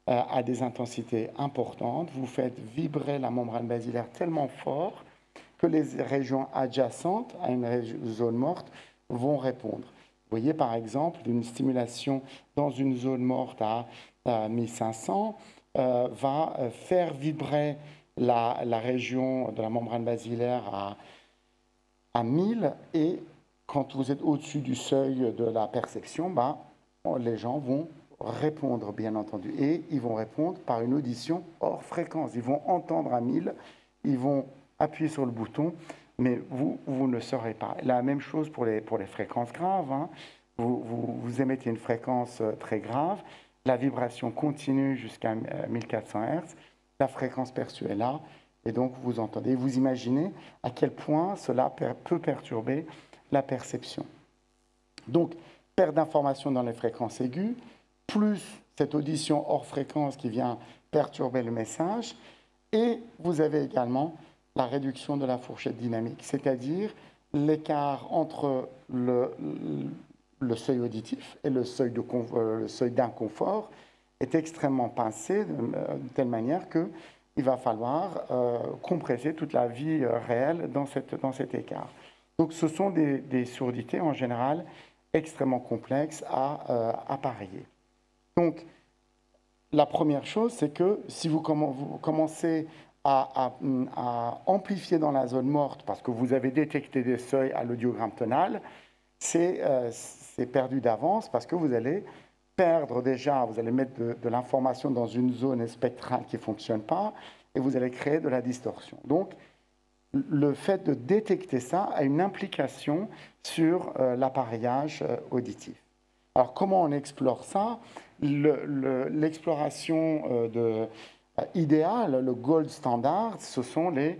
à des intensités importantes, vous faites vibrer la membrane basilaire tellement fort que les régions adjacentes à une zone morte vont répondre. Vous voyez par exemple une stimulation dans une zone morte à 1500 va faire vibrer la région de la membrane basilaire à 1000 et quand vous êtes au-dessus du seuil de la perception, les gens vont répondre bien entendu et ils vont répondre par une audition hors fréquence. Ils vont entendre à 1000, ils vont appuyer sur le bouton, mais vous ne le saurez pas. La même chose pour les fréquences graves. Hein. Vous émettez une fréquence très grave, la vibration continue jusqu'à 1400 Hz, la fréquence perçue est là, et donc vous entendez. Vous imaginez à quel point cela peut perturber la perception. Donc, perte d'information dans les fréquences aiguës, plus cette audition hors fréquence qui vient perturber le message, et vous avez également la réduction de la fourchette dynamique, c'est-à-dire l'écart entre le seuil auditif et le seuil d'inconfort est extrêmement pincé de telle manière qu'il va falloir compresser toute la vie réelle dans cet écart. Donc ce sont des sourdités en général extrêmement complexes à appareiller. Donc la première chose, c'est que si vous commencez à amplifier dans la zone morte parce que vous avez détecté des seuils à l'audiogramme tonal, c'est perdu d'avance parce que vous allez perdre déjà, vous allez mettre de l'information dans une zone spectrale qui ne fonctionne pas et vous allez créer de la distorsion. Donc, le fait de détecter ça a une implication sur l'appareillage auditif. Alors, comment on explore ça? L'exploration idéale, le gold standard, ce sont les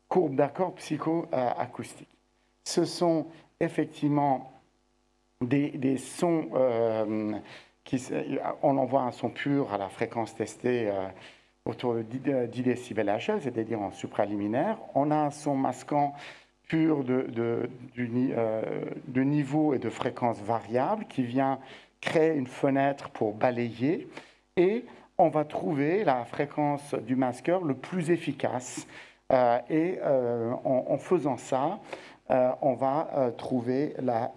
courbes d'accords psychoacoustiques. Ce sont effectivement des sons on envoie un son pur à la fréquence testée autour de 10 décibels HL, c'est-à-dire en supraliminaire. On a un son masquant pur de niveau et de fréquence variable qui vient créer une fenêtre pour balayer et on va trouver la fréquence du masqueur le plus efficace. En faisant ça, on va trouver la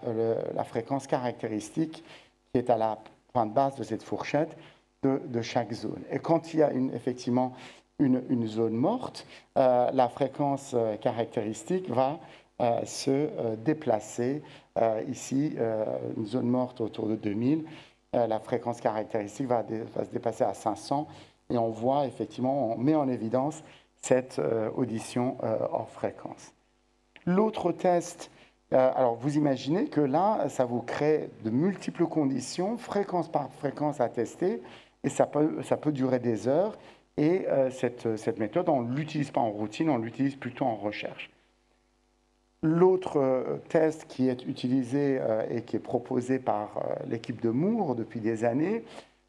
fréquence caractéristique qui est à la pointe basse de cette fourchette de chaque zone. Et quand il y a effectivement une zone morte, la fréquence caractéristique va se déplacer. Ici, une zone morte autour de 2000, la fréquence caractéristique va se déplacer à 500 et on voit effectivement, on met en évidence cette audition hors fréquence. L'autre test, alors vous imaginez que là, ça vous crée de multiples conditions, fréquence par fréquence à tester, et ça peut durer des heures. Et cette méthode, on ne l'utilise pas en routine, on l'utilise plutôt en recherche. L'autre test qui est utilisé et qui est proposé par l'équipe de Moore depuis des années,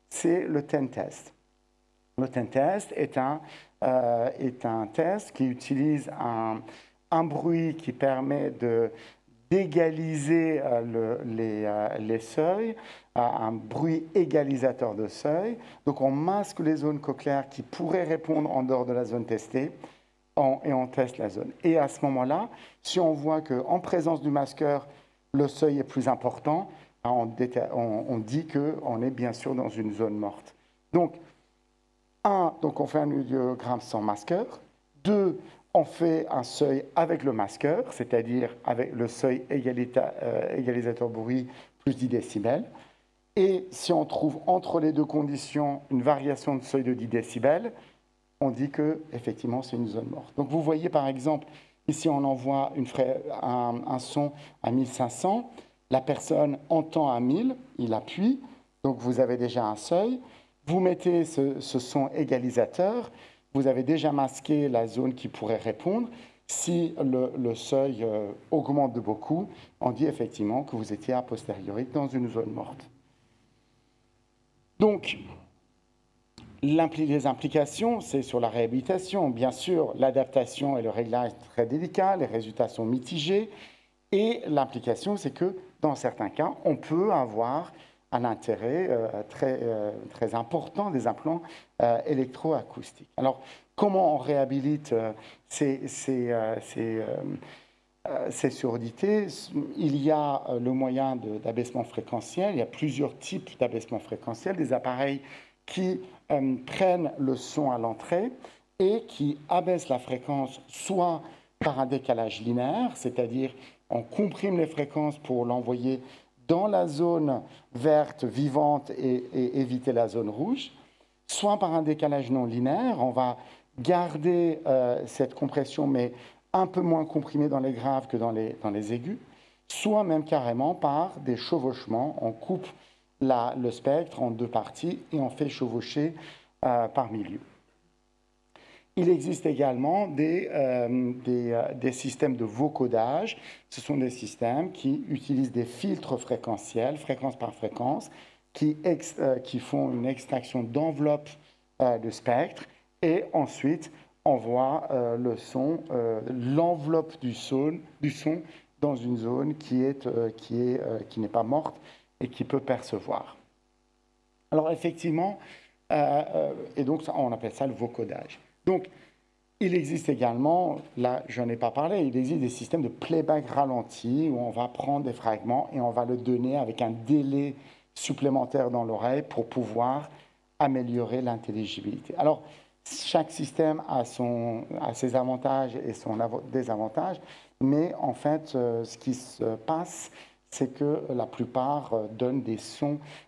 c'est le TEN test. Le TEN test est un test qui utilise un bruit qui permet d'égaliser les seuils, un bruit égalisateur de seuil. Donc on masque les zones cochléaires qui pourraient répondre en dehors de la zone testée et on teste la zone. Et à ce moment-là, si on voit qu'en présence du masqueur, le seuil est plus important, on dit qu'on est bien sûr dans une zone morte. Donc, donc on fait un audiogramme sans masqueur. 2, on fait un seuil avec le masqueur, c'est-à-dire avec le seuil égalisateur bruit plus 10 décibels. Et si on trouve entre les deux conditions une variation de seuil de 10 décibels, on dit qu'effectivement c'est une zone morte. Donc vous voyez par exemple, ici on envoie un son à 1500, la personne entend à 1000, il appuie, donc vous avez déjà un seuil. Vous mettez ce son égalisateur, vous avez déjà masqué la zone qui pourrait répondre. Si le seuil augmente de beaucoup, on dit effectivement que vous étiez a posteriori dans une zone morte. Donc, Les implications, c'est sur la réhabilitation. Bien sûr, l'adaptation et le réglage sont très délicats, les résultats sont mitigés. Et l'implication, c'est que dans certains cas, on peut avoir un intérêt très important des implants électroacoustiques. Alors, comment on réhabilite ces surdité? Il y a le moyen d'abaissement fréquentiel. Il y a plusieurs types d'abaissement fréquentiel. Des appareils qui prennent le son à l'entrée et qui abaissent la fréquence soit par un décalage linéaire, c'est-à-dire on comprime les fréquences pour l'envoyer dans la zone verte vivante et éviter la zone rouge, soit par un décalage non linéaire, on va garder cette compression mais un peu moins comprimée dans les graves que dans les aigus, soit même carrément par des chevauchements. On coupe le spectre en deux parties et on fait chevaucher par milieu. Il existe également des systèmes de vocodage. Ce sont des systèmes qui utilisent des filtres fréquentiels, fréquence par fréquence, qui font une extraction d'enveloppe de spectre et ensuite envoient l'enveloppe du son dans une zone qui n'est pas morte et qui peut percevoir. Alors effectivement, et donc on appelle ça le vocodage. Donc, il existe également, là je n'en ai pas parlé, il existe des systèmes de playback ralenti où on va prendre des fragments et on va le donner avec un délai supplémentaire dans l'oreille pour pouvoir améliorer l'intelligibilité. Alors, chaque système a ses avantages et son désavantage, mais en fait, ce qui se passe, c'est que la plupart donnent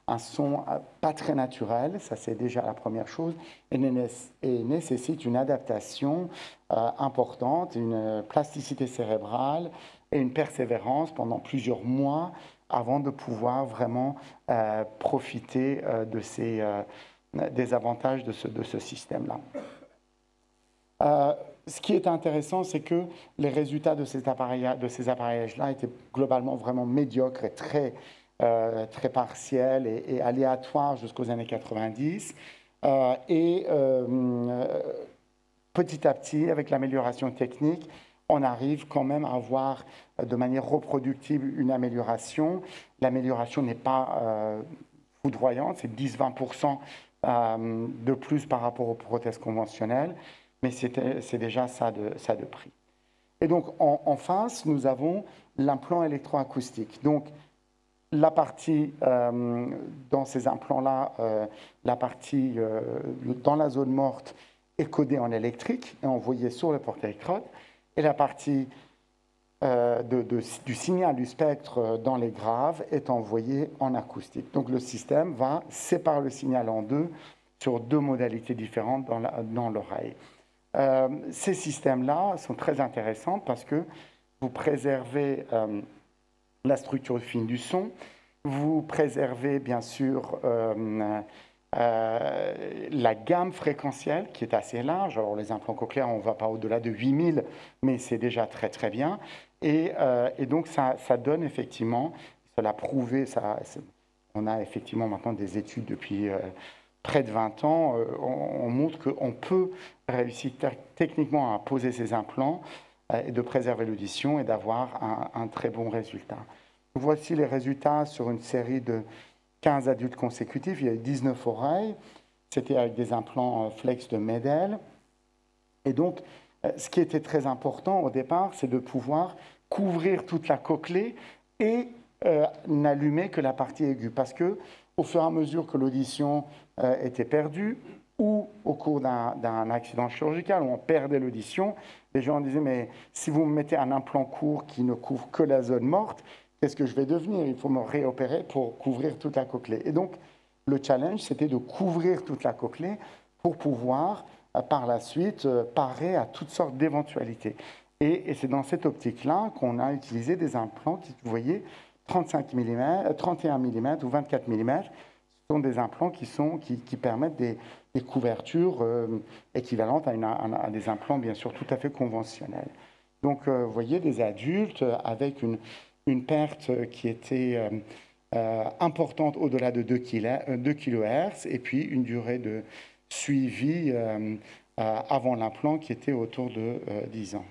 un son pas très naturel, ça c'est déjà la première chose, et nécessite une adaptation importante, une plasticité cérébrale et une persévérance pendant plusieurs mois avant de pouvoir vraiment profiter des avantages de ce système-là. Ce qui est intéressant, c'est que les résultats de ces appareillages-là étaient globalement vraiment médiocres et très partiels et aléatoires jusqu'aux années 90. Petit à petit, avec l'amélioration technique, on arrive quand même à avoir de manière reproductible une amélioration. L'amélioration n'est pas foudroyante, c'est 10-20% de plus par rapport aux prothèses conventionnelles, mais c'est déjà ça de prix. Et donc, en face, nous avons l'implant électroacoustique. Donc, la partie, dans ces implants-là, la partie dans la zone morte est codée en électrique et envoyée sur le porte-électrode, et la partie du signal du spectre dans les graves est envoyée en acoustique. Donc, le système va séparer le signal en deux sur deux modalités différentes dans l'oreille. Ces systèmes-là sont très intéressants parce que vous préservez la structure fine du son, vous préservez bien sûr la gamme fréquentielle qui est assez large. Alors les implants cochléaires, on ne va pas au-delà de 8000, mais c'est déjà très très bien. Et donc ça donne effectivement, ça l'a prouvé, on a effectivement maintenant des études depuis près de 20 ans, on montre qu'on peut réussir techniquement à poser ces implants et de préserver l'audition et d'avoir un très bon résultat. Voici les résultats sur une série de 15 adultes consécutifs. Il y a eu 19 oreilles. C'était avec des implants flex de Medel. Et donc, ce qui était très important au départ, c'est de pouvoir couvrir toute la cochlée et n'allumer que la partie aiguë. Parce que au fur et à mesure que l'audition était perdue, ou au cours d'un accident chirurgical où on perdait l'audition, les gens disaient « mais si vous me mettez un implant court qui ne couvre que la zone morte, qu'est-ce que je vais devenir? Il faut me réopérer pour couvrir toute la cochlée. » Et donc, le challenge, c'était de couvrir toute la cochlée pour pouvoir, par la suite, parer à toutes sortes d'éventualités. Et c'est dans cette optique-là qu'on a utilisé des implants qui, vous voyez, 35 mm, 31 mm ou 24 mm, ce sont des implants qui permettent des couvertures équivalentes à des implants, bien sûr, tout à fait conventionnels. Donc, vous voyez, des adultes avec une perte qui était importante au-delà de 2 kHz et puis une durée de suivi avant l'implant qui était autour de 10 ans.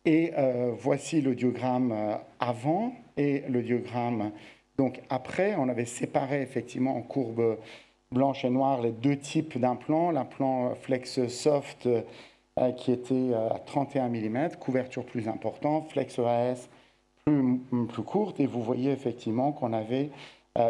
Et voici le diagramme avant et le diagramme donc après. On avait séparé effectivement en courbe blanche et noire les deux types d'implants. L'implant Flex Soft qui était à 31 mm, couverture plus importante, Flex EAS plus courte. Et vous voyez effectivement qu'on avait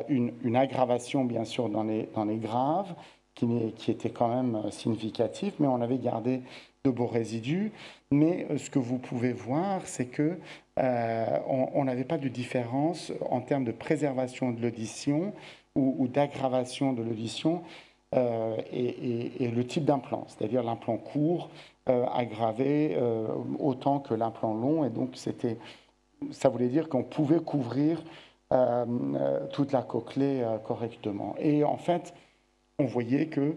une aggravation bien sûr dans les graves qui était quand même significative, mais on avait gardé de beaux résidus. Mais ce que vous pouvez voir, c'est que on n'avait pas de différence en termes de préservation de l'audition ou d'aggravation de l'audition et le type d'implant, c'est-à-dire l'implant court aggravé autant que l'implant long. Et donc ça voulait dire qu'on pouvait couvrir toute la cochlée correctement. Et en fait, on voyait que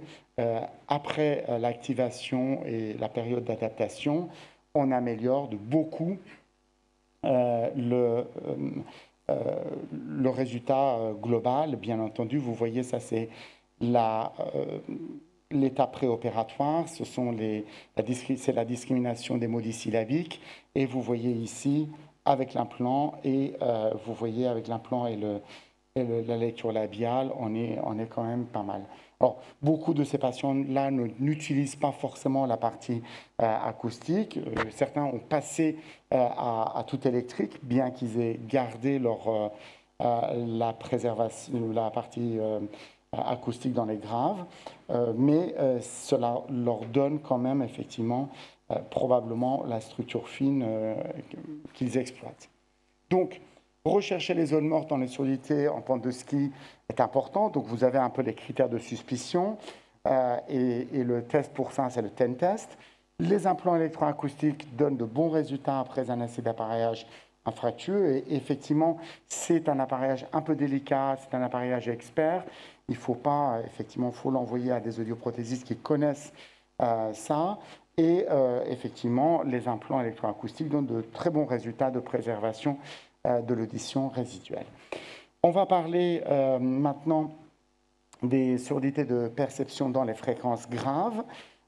après l'activation et la période d'adaptation, on améliore de beaucoup le résultat global. Bien entendu, vous voyez, ça c'est l'état préopératoire, c'est la discrimination des maudits syllabiques. Et vous voyez ici, avec l'implant, et vous voyez avec l'implant et la lecture labiale, on est quand même pas mal. Alors, beaucoup de ces patients-là n'utilisent pas forcément la partie acoustique. Certains ont passé à tout électrique, bien qu'ils aient gardé la partie acoustique dans les graves. Mais cela leur donne quand même, effectivement, probablement la structure fine qu'ils exploitent. Donc, rechercher les zones mortes dans les surdité en pente de ski est important. Donc, vous avez un peu les critères de suspicion. Et le test pour ça, c'est le TEN test. Les implants électroacoustiques donnent de bons résultats après un essai d'appareillage infractueux. Et effectivement, c'est un appareillage un peu délicat, c'est un appareillage expert. Il faut pas, effectivement, faut l'envoyer à des audioprothésistes qui connaissent ça. Et effectivement, les implants électroacoustiques donnent de très bons résultats de préservation de l'audition résiduelle. On va parler maintenant des surdités de perception dans les fréquences graves.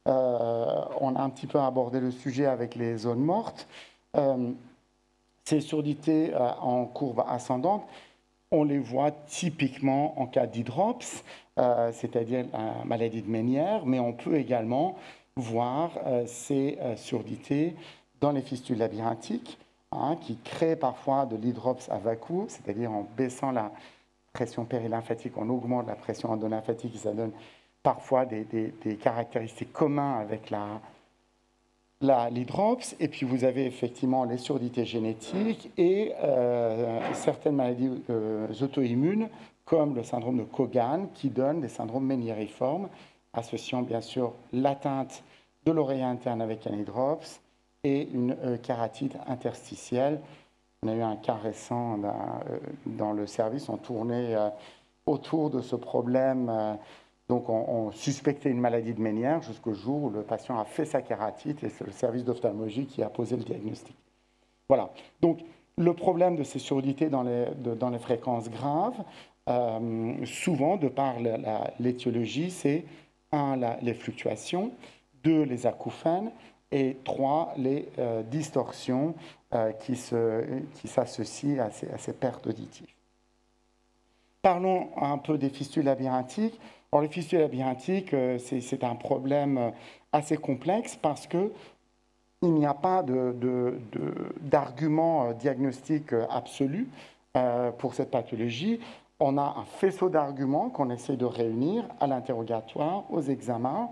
On a un petit peu abordé le sujet avec les zones mortes. Ces surdités en courbe ascendante, on les voit typiquement en cas d'hydrops, c'est-à-dire la maladie de Ménière, mais on peut également voir ces surdités dans les fistules labyrinthiques, qui créent parfois de l'hydrops à vacuum, c'est-à-dire en baissant la pression périlymphatique, on augmente la pression endolymphatique, et ça donne parfois des caractéristiques communes avec l'hydrops. Et puis vous avez effectivement les surdités génétiques et certaines maladies auto-immunes, comme le syndrome de Cogan, qui donne des syndromes méniériformes, associant bien sûr l'atteinte de l'oreille interne avec un hydrops et une kératite interstitielle. On a eu un cas récent dans le service, on tournait autour de ce problème. Donc on suspectait une maladie de Ménière jusqu'au jour où le patient a fait sa kératite et c'est le service d'ophtalmologie qui a posé le diagnostic. Voilà. Donc le problème de ces surdités dans les fréquences graves, souvent, de par l'étiologie, c'est 1, les fluctuations, 2, les acouphènes, et 3, les distorsions qui s'associent à ces pertes auditives. Parlons un peu des fistules labyrinthiques. Alors, les fistules labyrinthiques, c'est un problème assez complexe parce qu'il n'y a pas d'argument diagnostique absolu pour cette pathologie. On a un faisceau d'arguments qu'on essaie de réunir à l'interrogatoire, aux examens.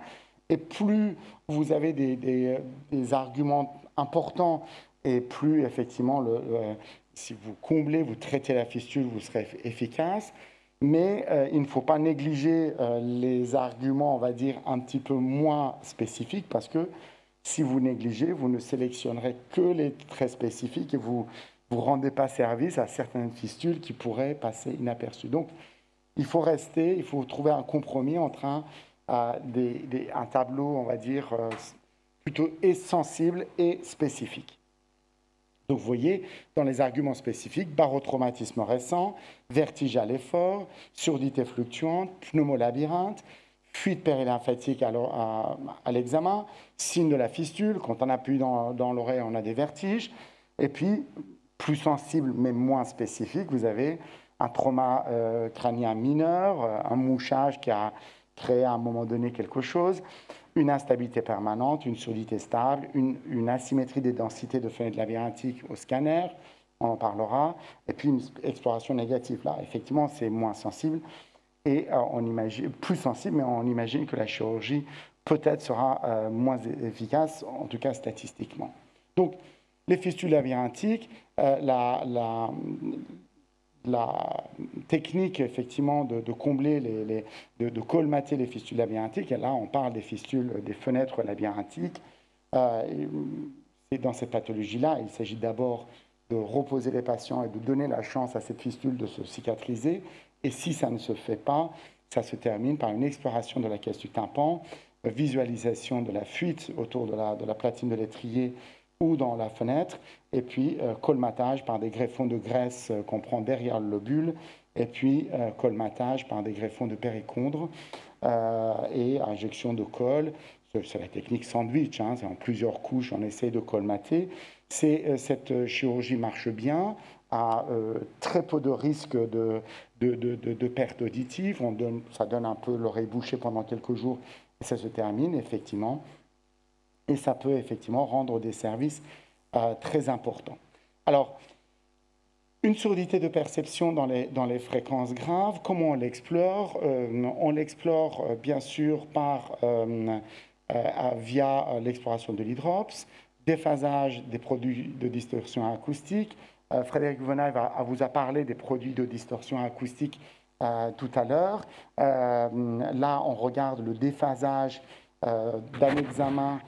Et plus vous avez des arguments importants et plus, effectivement, si vous comblez, vous traitez la fistule, vous serez efficace. Mais il ne faut pas négliger les arguments, on va dire, un petit peu moins spécifiques, parce que si vous négligez, vous ne sélectionnerez que les très spécifiques et vous ne rendez pas service à certaines fistules qui pourraient passer inaperçues. Donc, il faut trouver un compromis entre un tableau, on va dire, plutôt sensible et spécifique. Donc, vous voyez, dans les arguments spécifiques, barotraumatisme récent, vertige à l'effort, surdité fluctuante, pneumolabyrinthe, fuite périlymphatique à l'examen, signe de la fistule, quand on appuie dans l'oreille, on a des vertiges, et puis, plus sensible mais moins spécifique, vous avez un trauma crânien mineur, un mouchage qui a créé à un moment donné quelque chose, une instabilité permanente, une surdité stable, une asymétrie des densités de fenêtres labyrinthiques au scanner, on en parlera, et puis une exploration négative. Là, effectivement, c'est moins sensible, et on imagine, plus sensible, mais on imagine que la chirurgie peut-être sera moins efficace, en tout cas statistiquement. Donc, les fistules labyrinthiques, la technique effectivement de combler, de colmater les fistules labyrinthiques, et là on parle des fistules, des fenêtres labyrinthiques, et dans cette pathologie-là, il s'agit d'abord de reposer les patients et de donner la chance à cette fistule de se cicatriser. Et si ça ne se fait pas, ça se termine par une exploration de la caisse du tympan, visualisation de la fuite autour de la platine de l'étrier ou dans la fenêtre, et puis colmatage par des greffons de graisse qu'on prend derrière le lobule, et puis colmatage par des greffons de périchondre et injection de colle. C'est la technique sandwich, hein, c'est en plusieurs couches, on essaie de colmater. Cette chirurgie marche bien, à très peu de risque de perte auditive. Ça donne un peu l'oreille bouchée pendant quelques jours et ça se termine effectivement. Et ça peut effectivement rendre des services très importants. Alors, une surdité de perception dans les fréquences graves, comment on l'explore? On l'explore bien sûr via l'exploration de l'hydrops, déphasage des produits de distorsion acoustique. Frédéric Venay vous a parlé des produits de distorsion acoustique tout à l'heure. Là, on regarde le déphasage d'un examen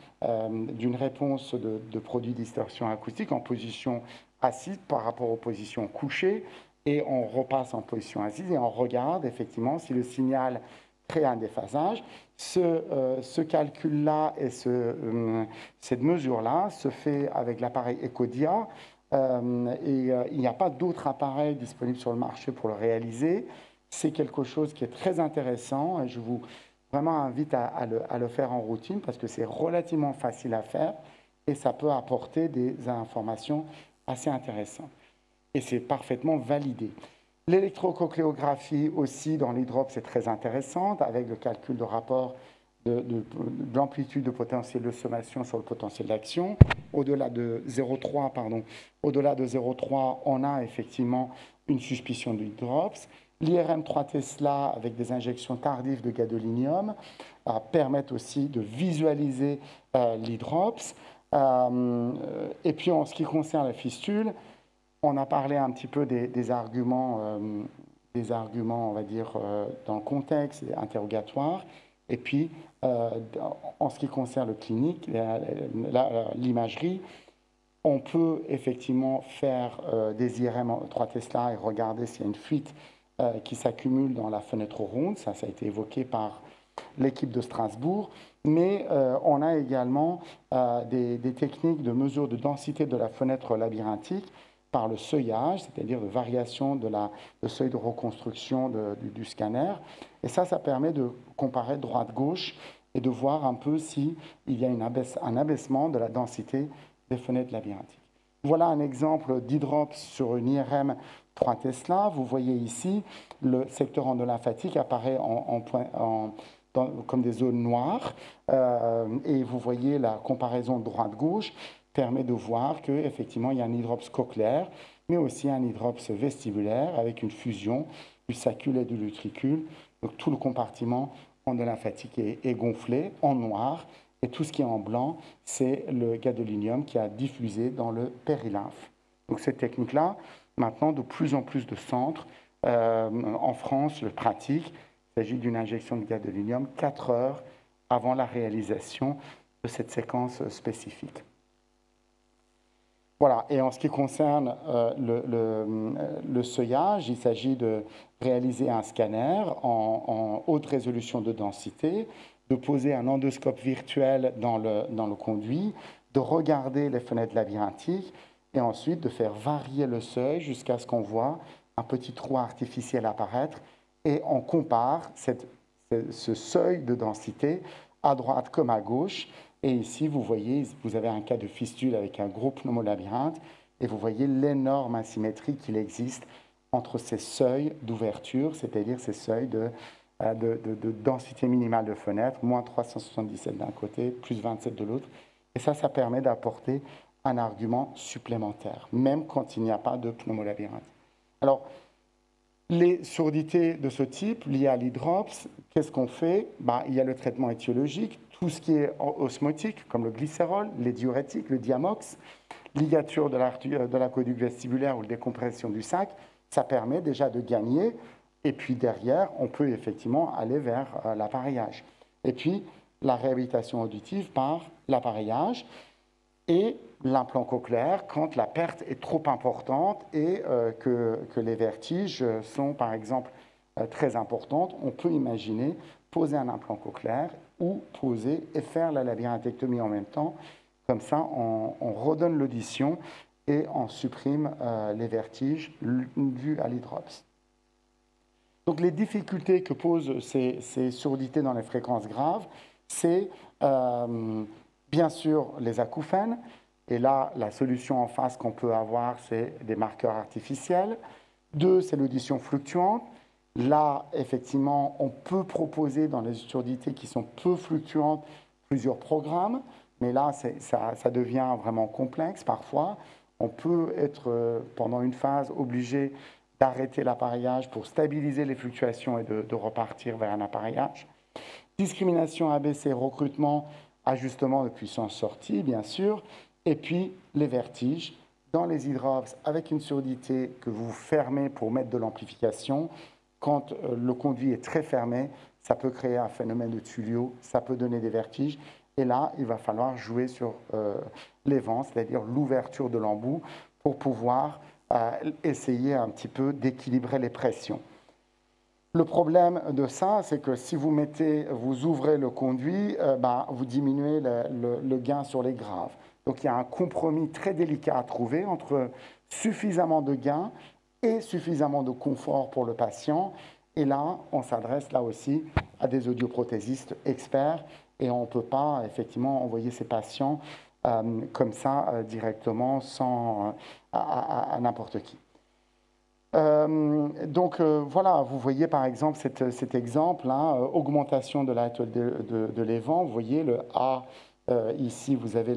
d'une réponse de produits de distorsion acoustique en position assise par rapport aux positions couchées, et on repasse en position assise et on regarde effectivement si le signal crée un déphasage. Ce calcul-là et cette mesure-là se fait avec l'appareil EchoDia, et il n'y a pas d'autres appareils disponibles sur le marché pour le réaliser. C'est quelque chose qui est très intéressant et je vous vraiment invite à le faire en routine parce que c'est relativement facile à faire et ça peut apporter des informations assez intéressantes. Et c'est parfaitement validé. L'électrocochléographie aussi dans l'hydrops c'est très intéressante avec le calcul de rapport de l'amplitude de potentiel de sommation sur le potentiel d'action. Au-delà de 0,3, on a effectivement une suspicion de l'hydrops. L'IRM 3 Tesla avec des injections tardives de gadolinium permettent aussi de visualiser l'hydrops. Et puis en ce qui concerne la fistule, on a parlé un petit peu des arguments, on va dire, dans le contexte interrogatoire. Et puis, en ce qui concerne le clinique, l'imagerie, on peut effectivement faire des IRM 3 Tesla et regarder s'il y a une fuite qui s'accumule dans la fenêtre ronde. Ça a été évoqué par l'équipe de Strasbourg. Mais on a également des techniques de mesure de densité de la fenêtre labyrinthique par le seuillage, c'est-à-dire de variation de seuil de reconstruction du scanner. Et ça permet de comparer droite-gauche et de voir un peu s'il y a un abaissement de la densité des fenêtres labyrinthiques. Voilà un exemple d'hydrops sur une IRM 3 Tesla. Vous voyez ici, le secteur endolymphatique apparaît comme des zones noires. Et vous voyez la comparaison droite-gauche permet de voir qu'effectivement, il y a un hydrops cochléaire, mais aussi un hydrops vestibulaire avec une fusion du sacule et de l'utricule. Donc tout le compartiment endolymphatique est gonflé en noir, et tout ce qui est en blanc, c'est le gadolinium qui a diffusé dans le périlymphe. Donc cette technique-là, maintenant, de plus en plus de centres en France le pratiquent. Il s'agit d'une injection de gadolinium 4 heures avant la réalisation de cette séquence spécifique. Voilà, et en ce qui concerne le seuillage, il s'agit de réaliser un scanner en haute résolution de densité, de poser un endoscope virtuel dans le conduit, de regarder les fenêtres labyrinthiques et ensuite de faire varier le seuil jusqu'à ce qu'on voit un petit trou artificiel apparaître et on compare ce seuil de densité à droite comme à gauche. Et ici, vous voyez, vous avez un cas de fistule avec un gros pneumolabyrinthe et vous voyez l'énorme asymétrie qu'il existe entre ces seuils d'ouverture, c'est-à-dire ces seuils de densité minimale de fenêtres, moins 377 d'un côté, plus 27 de l'autre. Et ça permet d'apporter un argument supplémentaire, même quand il n'y a pas de pneumolabyrinthe. Alors, les sourdités de ce type, liées à l'hydrops, qu'est-ce qu'on fait? Il y a le traitement étiologique, tout ce qui est osmotique, comme le glycérol, les diurétiques, le diamox, ligature de l'aqueduc vestibulaire ou la décompression du sac, ça permet déjà de gagner. Et puis derrière, on peut effectivement aller vers l'appareillage. Et puis, la réhabilitation auditive par l'appareillage et l'implant cochléaire quand la perte est trop importante et que les vertiges sont, par exemple, très importantes. On peut imaginer poser un implant cochléaire ou poser et faire la labyrinthectomie en même temps. Comme ça, on redonne l'audition et on supprime les vertiges dus à l'hydrops. Donc les difficultés que posent ces sourdités dans les fréquences graves, c'est bien sûr les acouphènes. Et là, la solution en face qu'on peut avoir, c'est des marqueurs artificiels. 2, c'est l'audition fluctuante. Là, effectivement, on peut proposer dans les surdités qui sont peu fluctuantes plusieurs programmes, mais là, ça devient vraiment complexe parfois. On peut être, pendant une phase, obligé d'arrêter l'appareillage pour stabiliser les fluctuations et de repartir vers un appareillage. Discrimination ABC, recrutement, ajustement de puissance sortie, bien sûr, et puis les vertiges. Dans les hydrops, avec une surdité que vous fermez pour mettre de l'amplification, quand le conduit est très fermé, ça peut créer un phénomène de Tullio, ça peut donner des vertiges. Et là, il va falloir jouer sur les vents, c'est-à-dire l'ouverture de l'embout, pour pouvoir essayer un petit peu d'équilibrer les pressions. Le problème de ça, c'est que si vous ouvrez le conduit, vous diminuez le gain sur les graves. Donc il y a un compromis très délicat à trouver entre suffisamment de gain et suffisamment de confort pour le patient. Et là, on s'adresse là aussi à des audioprothésistes experts et on ne peut pas effectivement envoyer ces patients comme ça directement à n'importe qui. Voilà, vous voyez par exemple cet exemple, augmentation de la de l'évent. Vous voyez le A, ici vous avez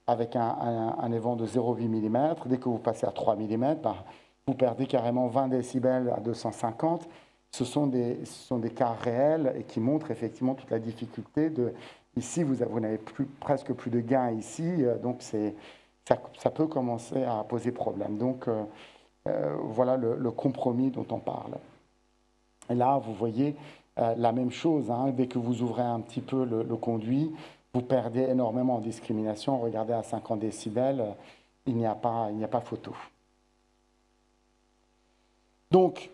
avec un évent de 0,8 mm. Dès que vous passez à 3 mm, vous perdez carrément 20 décibels à 250. Ce sont des cas réels et qui montrent effectivement toute la difficulté ici, vous n'avez presque plus de gain ici, donc ça peut commencer à poser problème. Donc, voilà le compromis dont on parle. Et là, vous voyez la même chose. Dès que vous ouvrez un petit peu le conduit, vous perdez énormément en discrimination. Regardez à 50 décibels, il n'y a pas photo. Donc,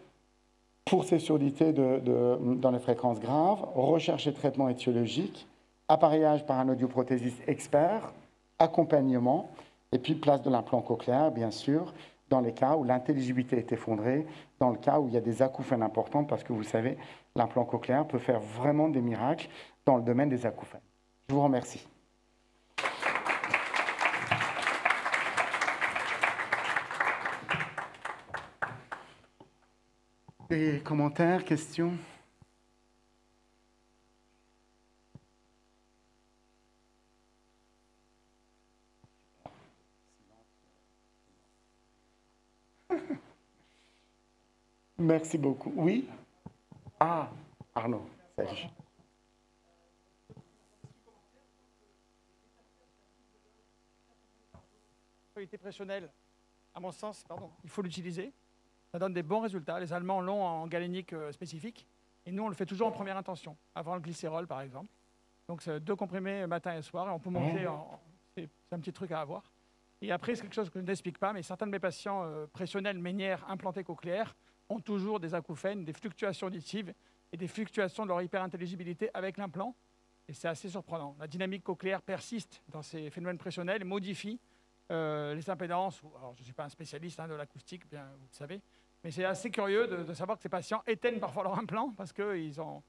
pour ces surdités dans les fréquences graves, recherche et traitement étiologique, appareillage par un audioprothésiste expert, accompagnement, et puis place de l'implant cochléaire, bien sûr, dans les cas où l'intelligibilité est effondrée, dans le cas où il y a des acouphènes importants, parce que vous savez, l'implant cochléaire peut faire vraiment des miracles dans le domaine des acouphènes. Je vous remercie. Des commentaires, questions ? Merci beaucoup. Oui? Ah, Arnaud, salut. Préssionnelle, à mon sens, il faut l'utiliser. Ça donne des bons résultats. Les Allemands l'ont en galénique spécifique. Et nous, on le fait toujours en première intention, avant le glycérol, par exemple. Donc, c'est 2 comprimés matin et soir. Et on peut monter, c'est un petit truc à avoir. Et après, c'est quelque chose que je n'explique pas, mais certains de mes patients pressionnels, ménières, implantés cochléaires, ont toujours des acouphènes, des fluctuations auditives et des fluctuations de leur hyperintelligibilité avec l'implant. Et c'est assez surprenant. La dynamique cochléaire persiste dans ces phénomènes pressionnels, modifie les impédances. Alors, je ne suis pas un spécialiste de l'acoustique, bien vous le savez, Mais c'est assez curieux de savoir que ces patients éteignent parfois leur implant parce qu'ils sont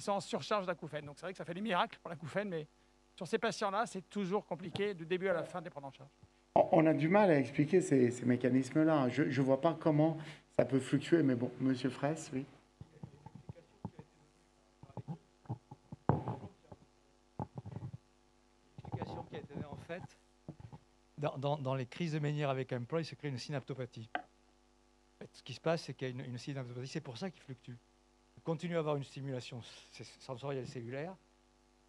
en surcharge d'acouphènes. Donc c'est vrai que ça fait des miracles pour l'acouphène, mais sur ces patients-là, c'est toujours compliqué du début à la fin de les prendre en charge. On a du mal à expliquer ces mécanismes-là. Je ne vois pas comment ça peut fluctuer, mais bon, Monsieur Fraisse, oui. L'explication qui a été donnée, en fait, dans les crises de Ménière avec un plan, il se crée une synaptopathie. En fait, ce qui se passe, c'est qu'il y a une synaptopathie, c'est pour ça qu'il fluctue. Il continue à avoir une stimulation sensorielle cellulaire,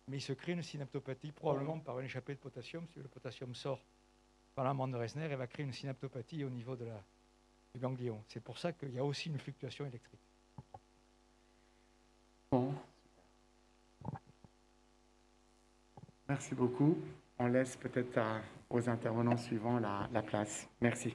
mais il se crée une synaptopathie, probablement par une échappée de potassium. Si le potassium sort par la membre de Resner, elle va créer une synaptopathie au niveau du ganglion. C'est pour ça qu'il y a aussi une fluctuation électrique. Bon. Merci beaucoup. On laisse peut-être aux intervenants suivants la place. Merci.